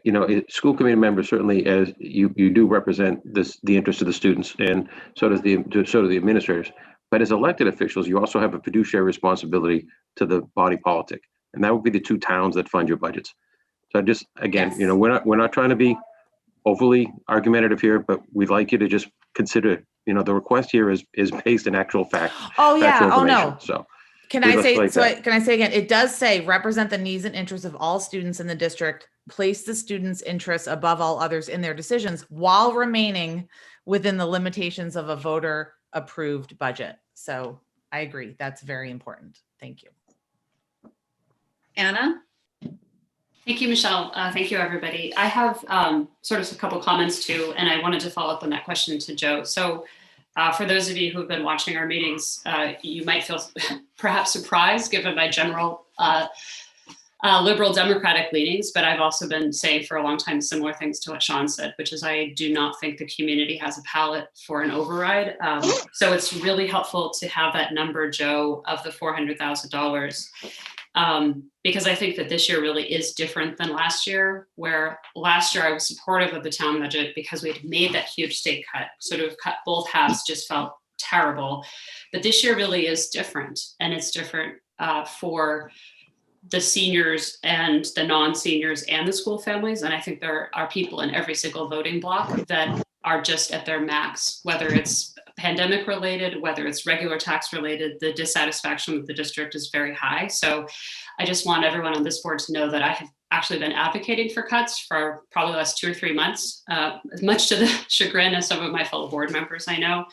school committee members, certainly as you do represent the interest of the students, and so do the administrators. But as elected officials, you also have a fiduciary responsibility to the body politic, and that would be the two towns that fund your budgets. So just, again, Yes. we're not trying to be overly argumentative here, but we'd like you to just consider, the request here is based in actual fact. Oh yeah. factual Oh no. information. So. Can Leave I us say, like that. can I say again, it does say represent the needs and interests of all students in the district, place the students' interests above all others in their decisions while remaining within the limitations of a voter approved budget. So I agree. That's very important. Thank you. Anna. Thank you, Michelle. Thank you, everybody. I have sort of a couple comments too, and I wanted to follow up on that question to Joe. So for those of you who've been watching our meetings, you might feel perhaps surprised given my general liberal democratic leanings, but I've also been saying for a long time similar things to what Sean said, which is I do not think the community has a palate for an override. So it's really helpful to have that number, Joe, of the $400,000. Because I think that this year really is different than last year, where last year I was supportive of the town budget because we had made that huge state cut. So to have cut both halves just felt terrible. But this year really is different. And it's different for the seniors and the non-seniors and the school families. And I think there are people in every single voting block that are just at their max, whether it's pandemic related, whether it's regular tax related, the dissatisfaction with the district is very high. So I just want everyone on this board to know that I have actually been advocating for cuts for probably the last 2 or 3 months, much to the chagrin of some of my fellow board members, I know.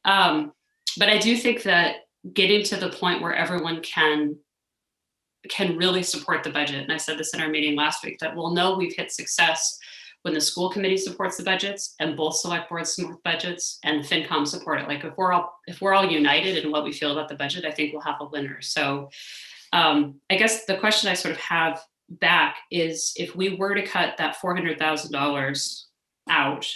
But I do think that getting to the point where everyone can really support the budget, and I said this in our meeting last week, that we'll know we've hit success when the school committee supports the budgets and both select boards support budgets and FinCom support it. Like if we're all united in what we feel about the budget, I think we'll have a winner. So I guess the question I sort of have back is if we were to cut that $400,000 out,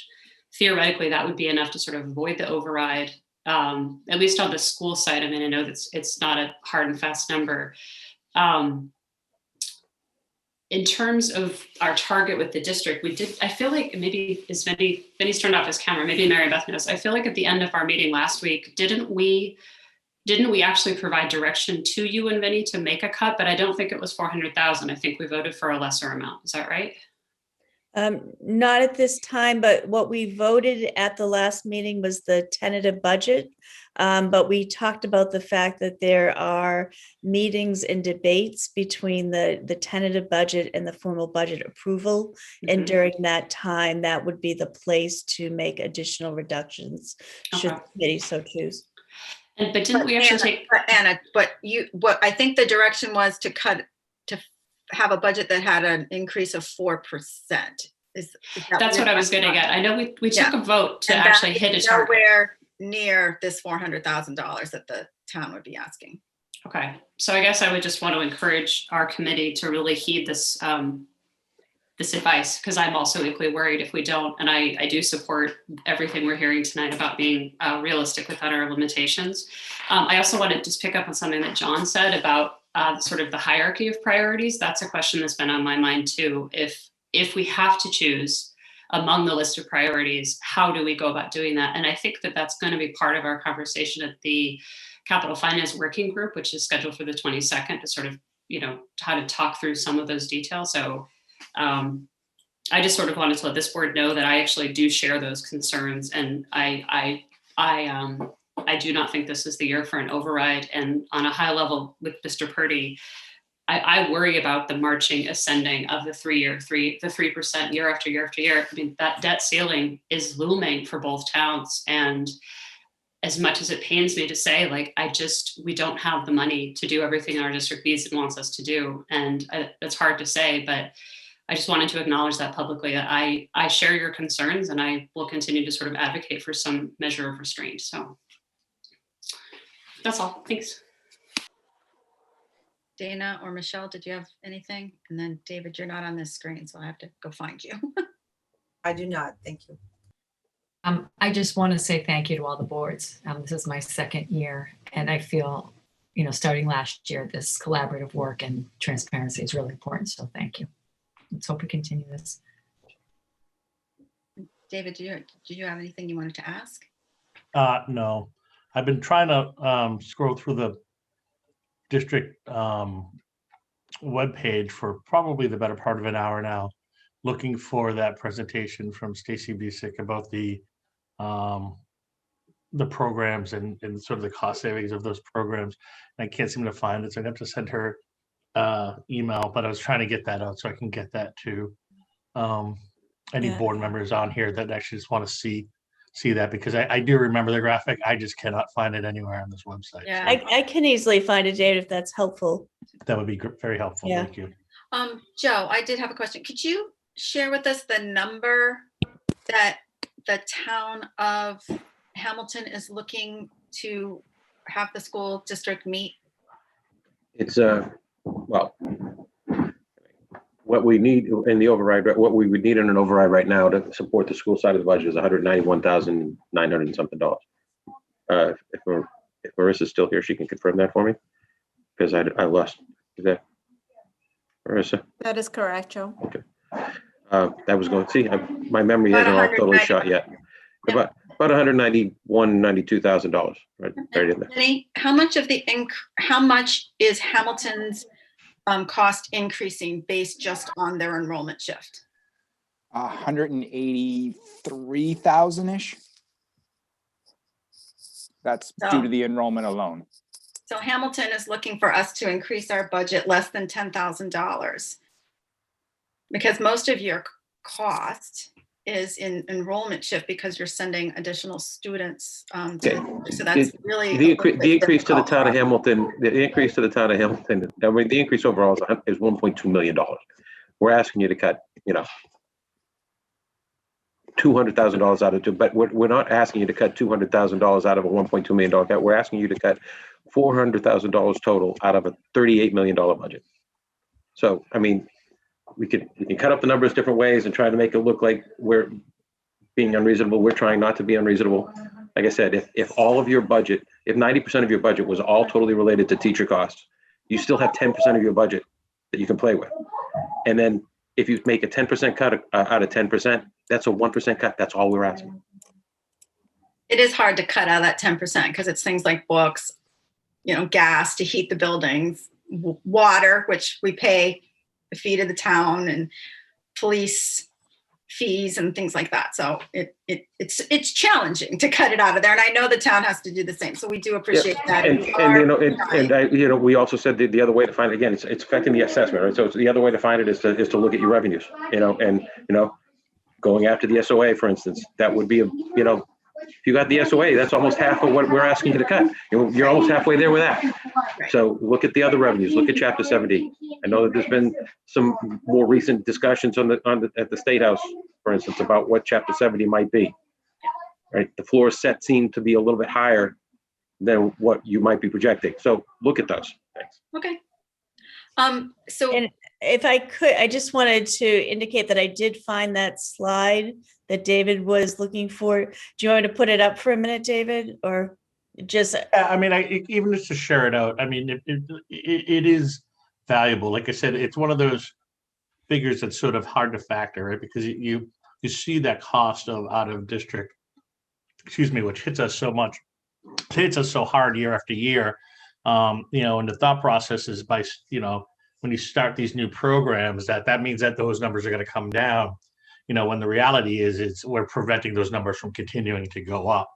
theoretically that would be enough to sort of avoid the override, at least on the school side. I mean, I know that it's not a hard and fast number. In terms of our target with the district, I feel like maybe Vinny's turned off his camera, maybe Mary Beth knows. I feel like at the end of our meeting last week, didn't we actually provide direction to you and Vinny to make a cut? But I don't think it was 400,000. I think we voted for a lesser amount. Is that right? Not at this time, but what we voted at the last meeting was the tentative budget. But we talked about the fact that there are meetings and debates between the tentative budget and the formal budget approval. And during that time, that would be the place to make additional reductions should the committee so choose. But didn't we actually take Anna, what I think the direction was to have a budget that had an increase of 4%. That's what I was getting at. I know we took a vote to actually hit a target. Nowhere near this $400,000 that the town would be asking. Okay, so I guess I would just want to encourage our committee to really heed this this advice, because I'm also equally worried if we don't. And I do support everything we're hearing tonight about being realistic within our limitations. I also want to just pick up on something that John said about sort of the hierarchy of priorities. That's a question that's been on my mind too. If we have to choose among the list of priorities, how do we go about doing that? And I think that that's going to be part of our conversation at the Capital Finance Working Group, which is scheduled for the 22nd, to sort of how to talk through some of those details. So I just sort of wanted to let this board know that I actually do share those concerns, and I do not think this is the year for an override. And on a high level with Mr. Purdy, I worry about the marching ascending of the 3% year after year after year. I mean, that debt ceiling is looming for both towns. And as much as it pains me to say, like, we don't have the money to do everything our district needs and wants us to do. And it's hard to say, but I just wanted to acknowledge that publicly, that I share your concerns, and I will continue to sort of advocate for some measure of restraint. So that's all. Thanks. Dana or Michelle, did you have anything? And then David, you're not on this screen, so I have to go find you. I do not. Thank you. I just want to say thank you to all the boards. This is my second year, and I feel, starting last year, this collaborative work and transparency is really important. So thank you. Let's hope we continue this. David, do you have anything you wanted to ask? No, I've been trying to scroll through the district webpage for probably the better part of an hour now, looking for that presentation from Stacy Bisick about the programs and sort of the cost savings of those programs. And I can't seem to find it, so I have to send her email, but I was trying to get that out so I can get that to any board members on here that actually just want to see that, because I do remember the graphic. I just cannot find it anywhere on this website. Yeah, I can easily find it, David, if that's helpful. That would be very helpful. Yeah. Thank you. Joe, I did have a question. Could you share with us the number that the town of Hamilton is looking to have the school district meet? It's well, what we need in the override, what we would need in an override right now to support the school side of the budget is $191,900 and something dollars. If Marissa's still here, she can confirm that for me, because I lost. Is that Marissa? That is correct, Joe. Okay. That was going. See, my memory isn't all totally shot yet. About $192,000, right in there. Jenny, how much is Hamilton's cost increasing based just on their enrollment shift? 183,000-ish. That's due to the enrollment alone. So Hamilton is looking for us to increase our budget less than $10,000, because most of your cost is in enrollment shift because you're sending additional students. So that's really the increase to the town of Hamilton. The increase to the town of Hamilton. I mean, the increase overall is $1.2 million. We're asking you to cut, $200,000 out of it, but we're not asking you to cut $200,000 out of a $1.2 million cut. We're asking you to cut $400,000 total out of a $38 million budget. So, I mean, we can cut up the numbers different ways and try to make it look like we're being unreasonable. We're trying not to be unreasonable. Like I said, if all of your budget, if 90% of your budget was all totally related to teacher costs, you still have 10% of your budget that you can play with. And then if you make a 10% cut out of 10%, that's a 1% cut. That's all we're asking. It is hard to cut out that 10% because it's things like books, gas to heat the buildings, water, which we pay the fee to the town, and police fees and things like that. So it's challenging to cut it out of there. And I know the town has to do the same. So we do appreciate that. We also said the other way to find it, again, it's affecting the assessment, right? So the other way to find it is to look at your revenues, going after the SOA, for instance, that would be if you got the SOA, that's almost half of what we're asking you to cut. You're almost halfway there with that. So look at the other revenues. Look at Chapter 70. I know that there's been some more recent discussions at the State House, for instance, about what Chapter 70 might be. Right, the floor set seemed to be a little bit higher than what you might be projecting. So look at those. Thanks. Okay. And if I could, I just wanted to indicate that I did find that slide that David was looking for. Do you want me to put it up for a minute, David, or just? I mean, even just to share it out. I mean, it is valuable. Like I said, it's one of those figures that's sort of hard to factor, right? Because you see that cost of out of district, which hits us so much, hits us so hard year after year. And the thought process is by when you start these new programs, that means that those numbers are going to come down. When the reality is we're preventing those numbers from continuing to go up.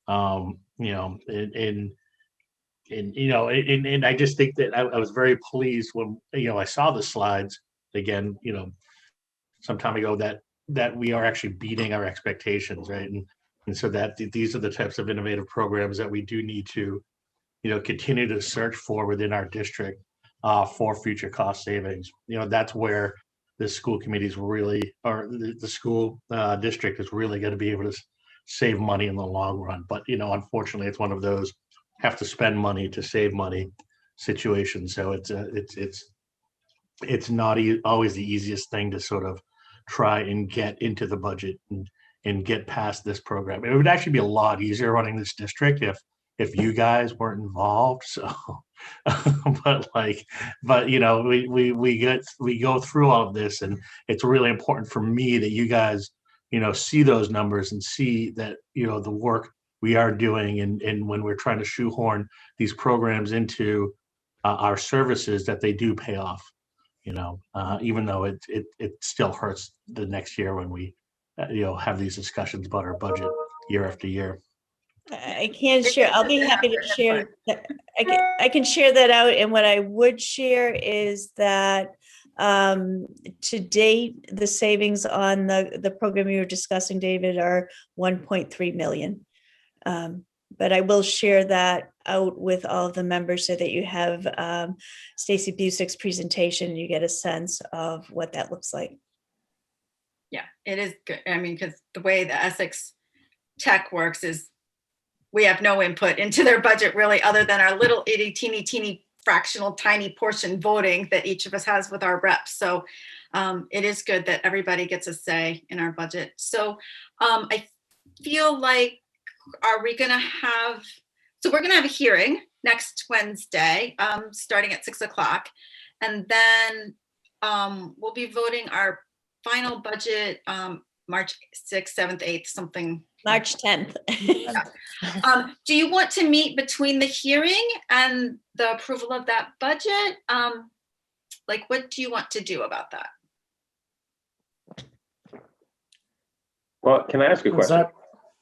And I just think that I was very pleased when I saw the slides again, some time ago, that we are actually beating our expectations, right? And so that these are the types of innovative programs that we do need to continue to search for within our district for future cost savings. That's where the school committees really, or the school district is really going to be able to save money in the long run. But unfortunately, it's one of those have to spend money to save money situations. So it's not always the easiest thing to sort of try and get into the budget and get past this program. It would actually be a lot easier running this district if you guys weren't involved. So, but we go through all of this, and it's really important for me that you guys, see those numbers and see that, the work we are doing, and when we're trying to shoehorn these programs into our services, that they do pay off, even though it still hurts the next year when we, have these discussions about our budget year after year. I can't share. I'll be happy to share. I can share that out. And what I would share is that to date, the savings on the program you were discussing, David, are 1.3 million. But I will share that out with all of the members so that you have Stacy Busick's presentation and you get a sense of what that looks like. Yeah, it is good. I mean, because the way the Essex Tech works is we have no input into their budget really, other than our little itty teeny fractional tiny portion voting that each of us has with our reps. So it is good that everybody gets a say in our budget. So I feel like, are we going to have, so we're going to have a hearing next Wednesday, starting at 6 o'clock. And then we'll be voting our final budget March 6th, 7th, 8th, something. March 10th. Do you want to meet between the hearing and the approval of that budget? What do you want to do about that? Well, can I ask a question?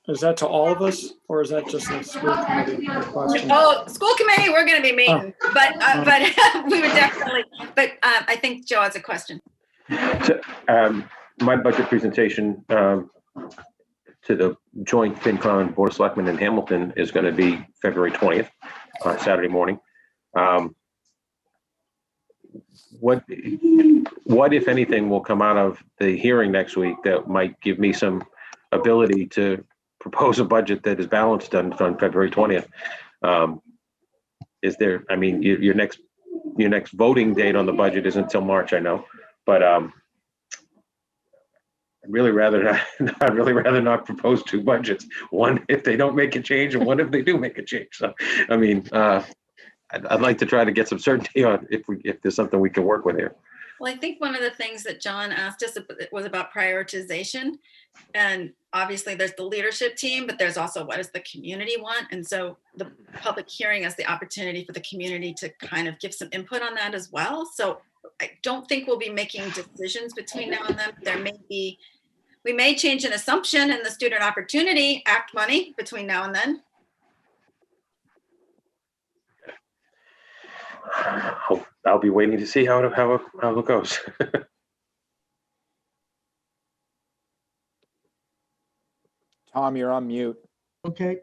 Is that to all of us, or is that just a school committee question? Oh, school committee, we're going to be meeting, but we would definitely, but I think Joe has a question. So, my budget presentation to the joint FinCon Board of Selectmen in Hamilton is going to be February 20th, Saturday morning. What, if anything, will come out of the hearing next week that might give me some ability to propose a budget that is balanced on February 20th? Is there, I mean, your next voting date on the budget isn't until March, I know, but I'd really rather not propose two budgets. One if they don't make a change, and one if they do make a change. So, I mean, I'd like to try to get some certainty on if there's something we can work with here. Well, I think one of the things that John asked us was about prioritization. And obviously there's the leadership team, but there's also what does the community want? And so the public hearing is the opportunity for the community to kind of give some input on that as well. So I don't think we'll be making decisions between now and then. We may change an assumption in the Student Opportunity Act money between now and then. I'll be waiting to see how it goes. Tom, you're on mute. Okay.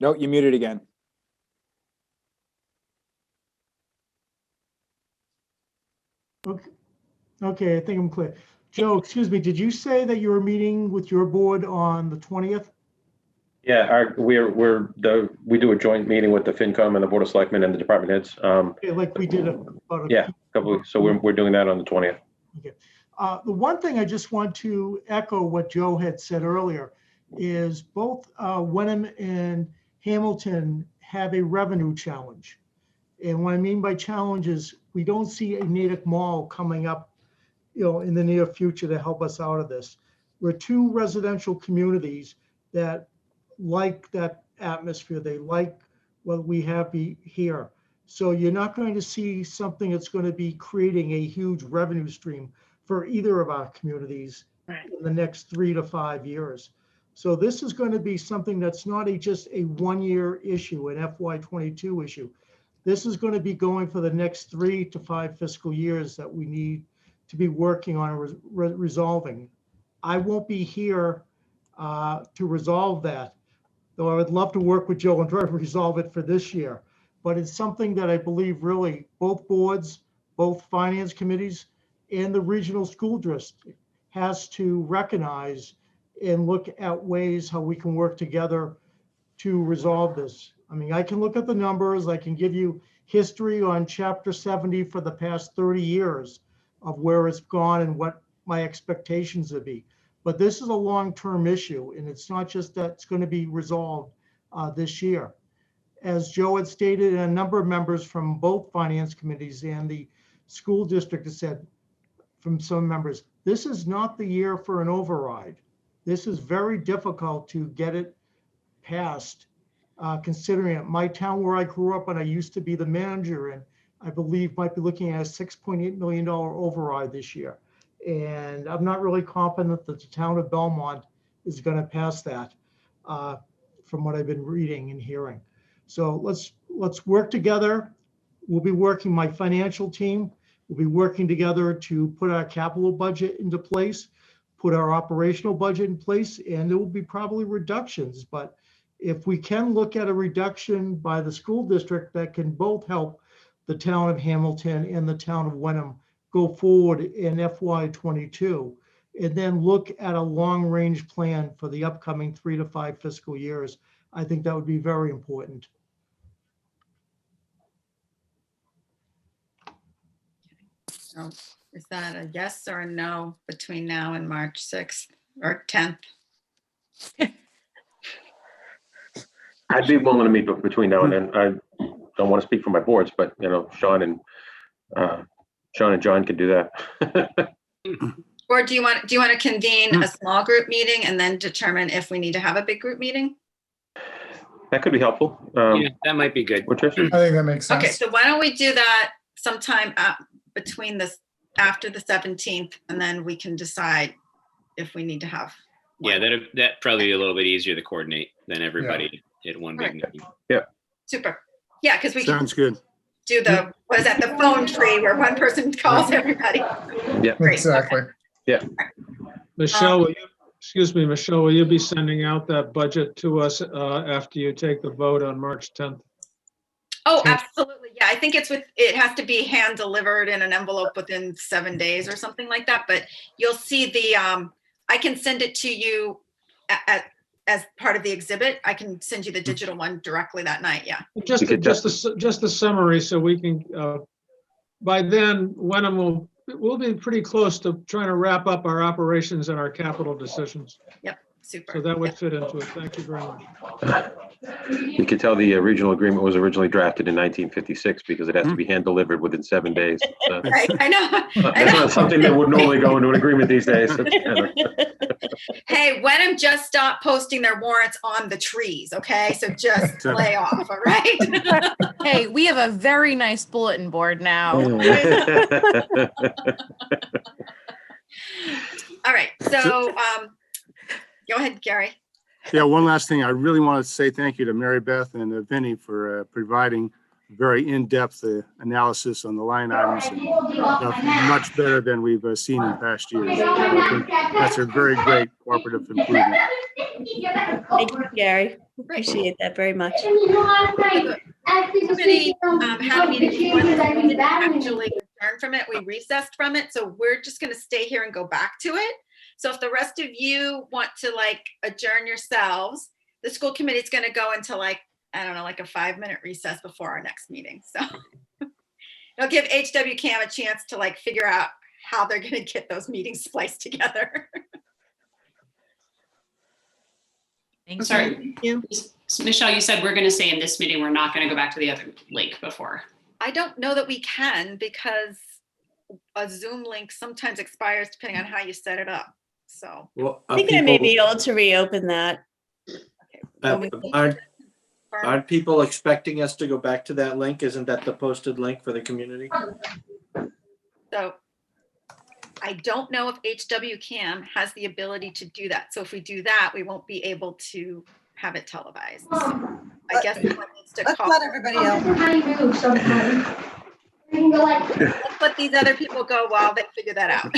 No, you muted again. Okay, I think I'm clear. Joe, excuse me, did you say that you were meeting with your board on the 20th? Yeah, we do a joint meeting with the FinCom and the Board of Selectmen and the department heads. Like we did about a couple weeks. So we're doing that on the 20th. Okay. The one thing I just want to echo what Joe had said earlier is both Wenham and Hamilton have a revenue challenge. And what I mean by challenge is we don't see a Natick Mall coming up, in the near future to help us out of this. We're two residential communities that like that atmosphere. They like what we have here. So you're not going to see something that's going to be creating a huge revenue stream for either of our communities in the next 3 to 5 years. So this is going to be something that's not just a one-year issue, an FY22 issue. This is going to be going for the next 3 to 5 fiscal years that we need to be working on resolving. I won't be here to resolve that, though I would love to work with Joe and try to resolve it for this year. But it's something that I believe really both boards, both finance committees, and the regional school district has to recognize and look at ways how we can work together to resolve this. I mean, I can look at the numbers, I can give you history on Chapter 70 for the past 30 years of where it's gone and what my expectations would be. But this is a long-term issue, and it's not just that it's going to be resolved this year. As Joe had stated, and a number of members from both finance committees and the school district has said from some members, this is not the year for an override. This is very difficult to get it passed, considering it. My town where I grew up and I used to be the manager, and I believe might be looking at a $6.8 million override this year. And I'm not really confident that the town of Belmont is going to pass that from what I've been reading and hearing. So let's work together. We'll be working, my financial team will be working together to put our capital budget into place, put our operational budget in place, and there will be probably reductions. But if we can look at a reduction by the school district that can both help the town of Hamilton and the town of Wenham go forward in FY22, and then look at a long-range plan for the upcoming 3 to 5 fiscal years, I think that would be very important. So is that a yes or a no between now and March 6th or 10th? I'd be willing to meet between now and then. I don't want to speak for my boards, but you know, Sean and John could do that. Or do you want to convene a small group meeting and then determine if we need to have a big group meeting? That could be helpful. Yeah, that might be good. Patricia? I think that makes sense. Okay, so why don't we do that sometime between this, after the 17th, and then we can decide if we need to have. Yeah, that probably be a little bit easier to coordinate than everybody at one big meeting. Yeah. Super. Yeah, because we can Sounds good. do the, what is that, the phone tree where one person calls everybody. Yeah, Great, exactly. okay. Yeah. Michelle, will you, excuse me, Michelle, will you be sending out that budget to us after you take the vote on March 10th? Oh, absolutely. Yeah, I think it has to be hand delivered in an envelope within 7 days or something like that. But you'll see the, I can send it to you as part of the exhibit. I can send you the digital one directly that night. Yeah. Just a summary so we can, by then, Wenham we'll be pretty close to trying to wrap up our operations and our capital decisions. Yep. Super. So that would fit into it. Thank you very much. You can tell the regional agreement was originally drafted in 1956 because it has to be hand delivered within 7 days. So Right, I know. that's not something that would normally go into an agreement these days. Hey, Wenham just stopped posting their warrants on the trees, okay? So just lay off, all right? Hey, we have a very nice bulletin board now. All right, so go ahead, Gary. Yeah, one last thing. I really want to say thank you to Mary Beth and Vinny for providing very in-depth analysis on the line items, and much better than we've seen in past years. I think that's a very great cooperative improvement. Thank you, Gary. Appreciate that very much. Committee had a meeting. We didn't actually adjourn from it. We recessed from it. So we're just going to stay here and go back to it. So if the rest of you want to adjourn yourselves, the school committee is going to go into I don't know, a 5-minute recess before our next meeting. So it'll give HWCAM a chance to figure out how they're going to get those meetings spliced together. I'm sorry. Michelle, you said we're going to say in this meeting, we're not going to go back to the other link before. I don't know that we can because a Zoom link sometimes expires depending on how you set it up. So I think I may be able to reopen that. Aren't Aren't people expecting us to go back to that link? Isn't that the posted link for the community? So I don't know if HWCAM has the ability to do that. So if we do that, we won't be able to have it televised. So I guess someone needs to Let's call. let everybody else. Let's let these other people go while they figure that out.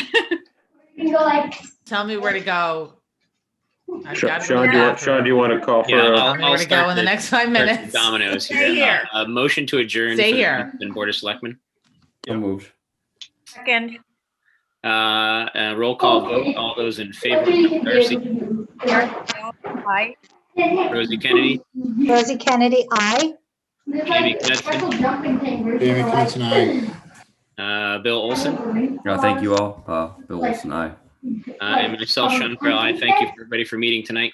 Tell me where to go. I've Sean, gotta Sean, go do to you the want, Sean, do you want to call for? Yeah, Tell me where to go in the next 5 start the minutes. Dominoes Stay here. here. A motion to adjourn. Stay for the here. Board of Selectmen. So moved. Second. Roll call vote. All those in favor. Darcy, Aye. Rosie Kennedy, Rosie Kennedy, aye. Jamie Knudsen, Jamie Knudsen, aye. Bill Olson, Thank you all. Bill Olson, aye. and myself, Sean Carroll. I thank you everybody for meeting tonight.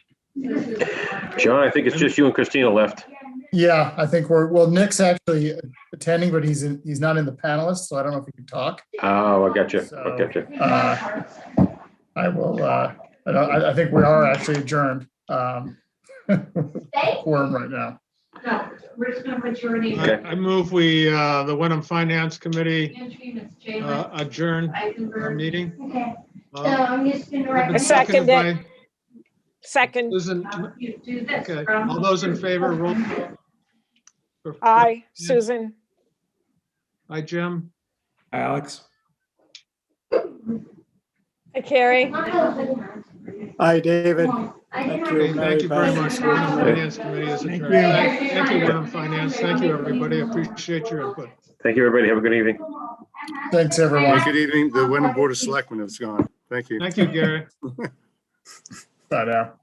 John, I think it's just you and Christina left. Yeah, I think Nick's actually attending, but he's not in the panelists, so I don't know if he can talk. Oh, I got you. So, I got you. I will, I think we are actually adjourned. Quorum right now. I move we, the Wenham Finance Committee adjourn our meeting. I second it. Second. Susan, okay, all those in favor, roll. Aye, Susan. Hi, Jim. Hi, Alex. Hi, Carrie. Hi, David. Okay, thank you very much. Wenham Finance Committee is adjourned. Thank you, Wenham Finance. Thank you, everybody. Appreciate your input. Thank you, everybody. Have a good evening. Thanks, everyone. Good evening. The Wenham Board of Selectmen is gone. Thank you. Thank you, Gary. Bye now.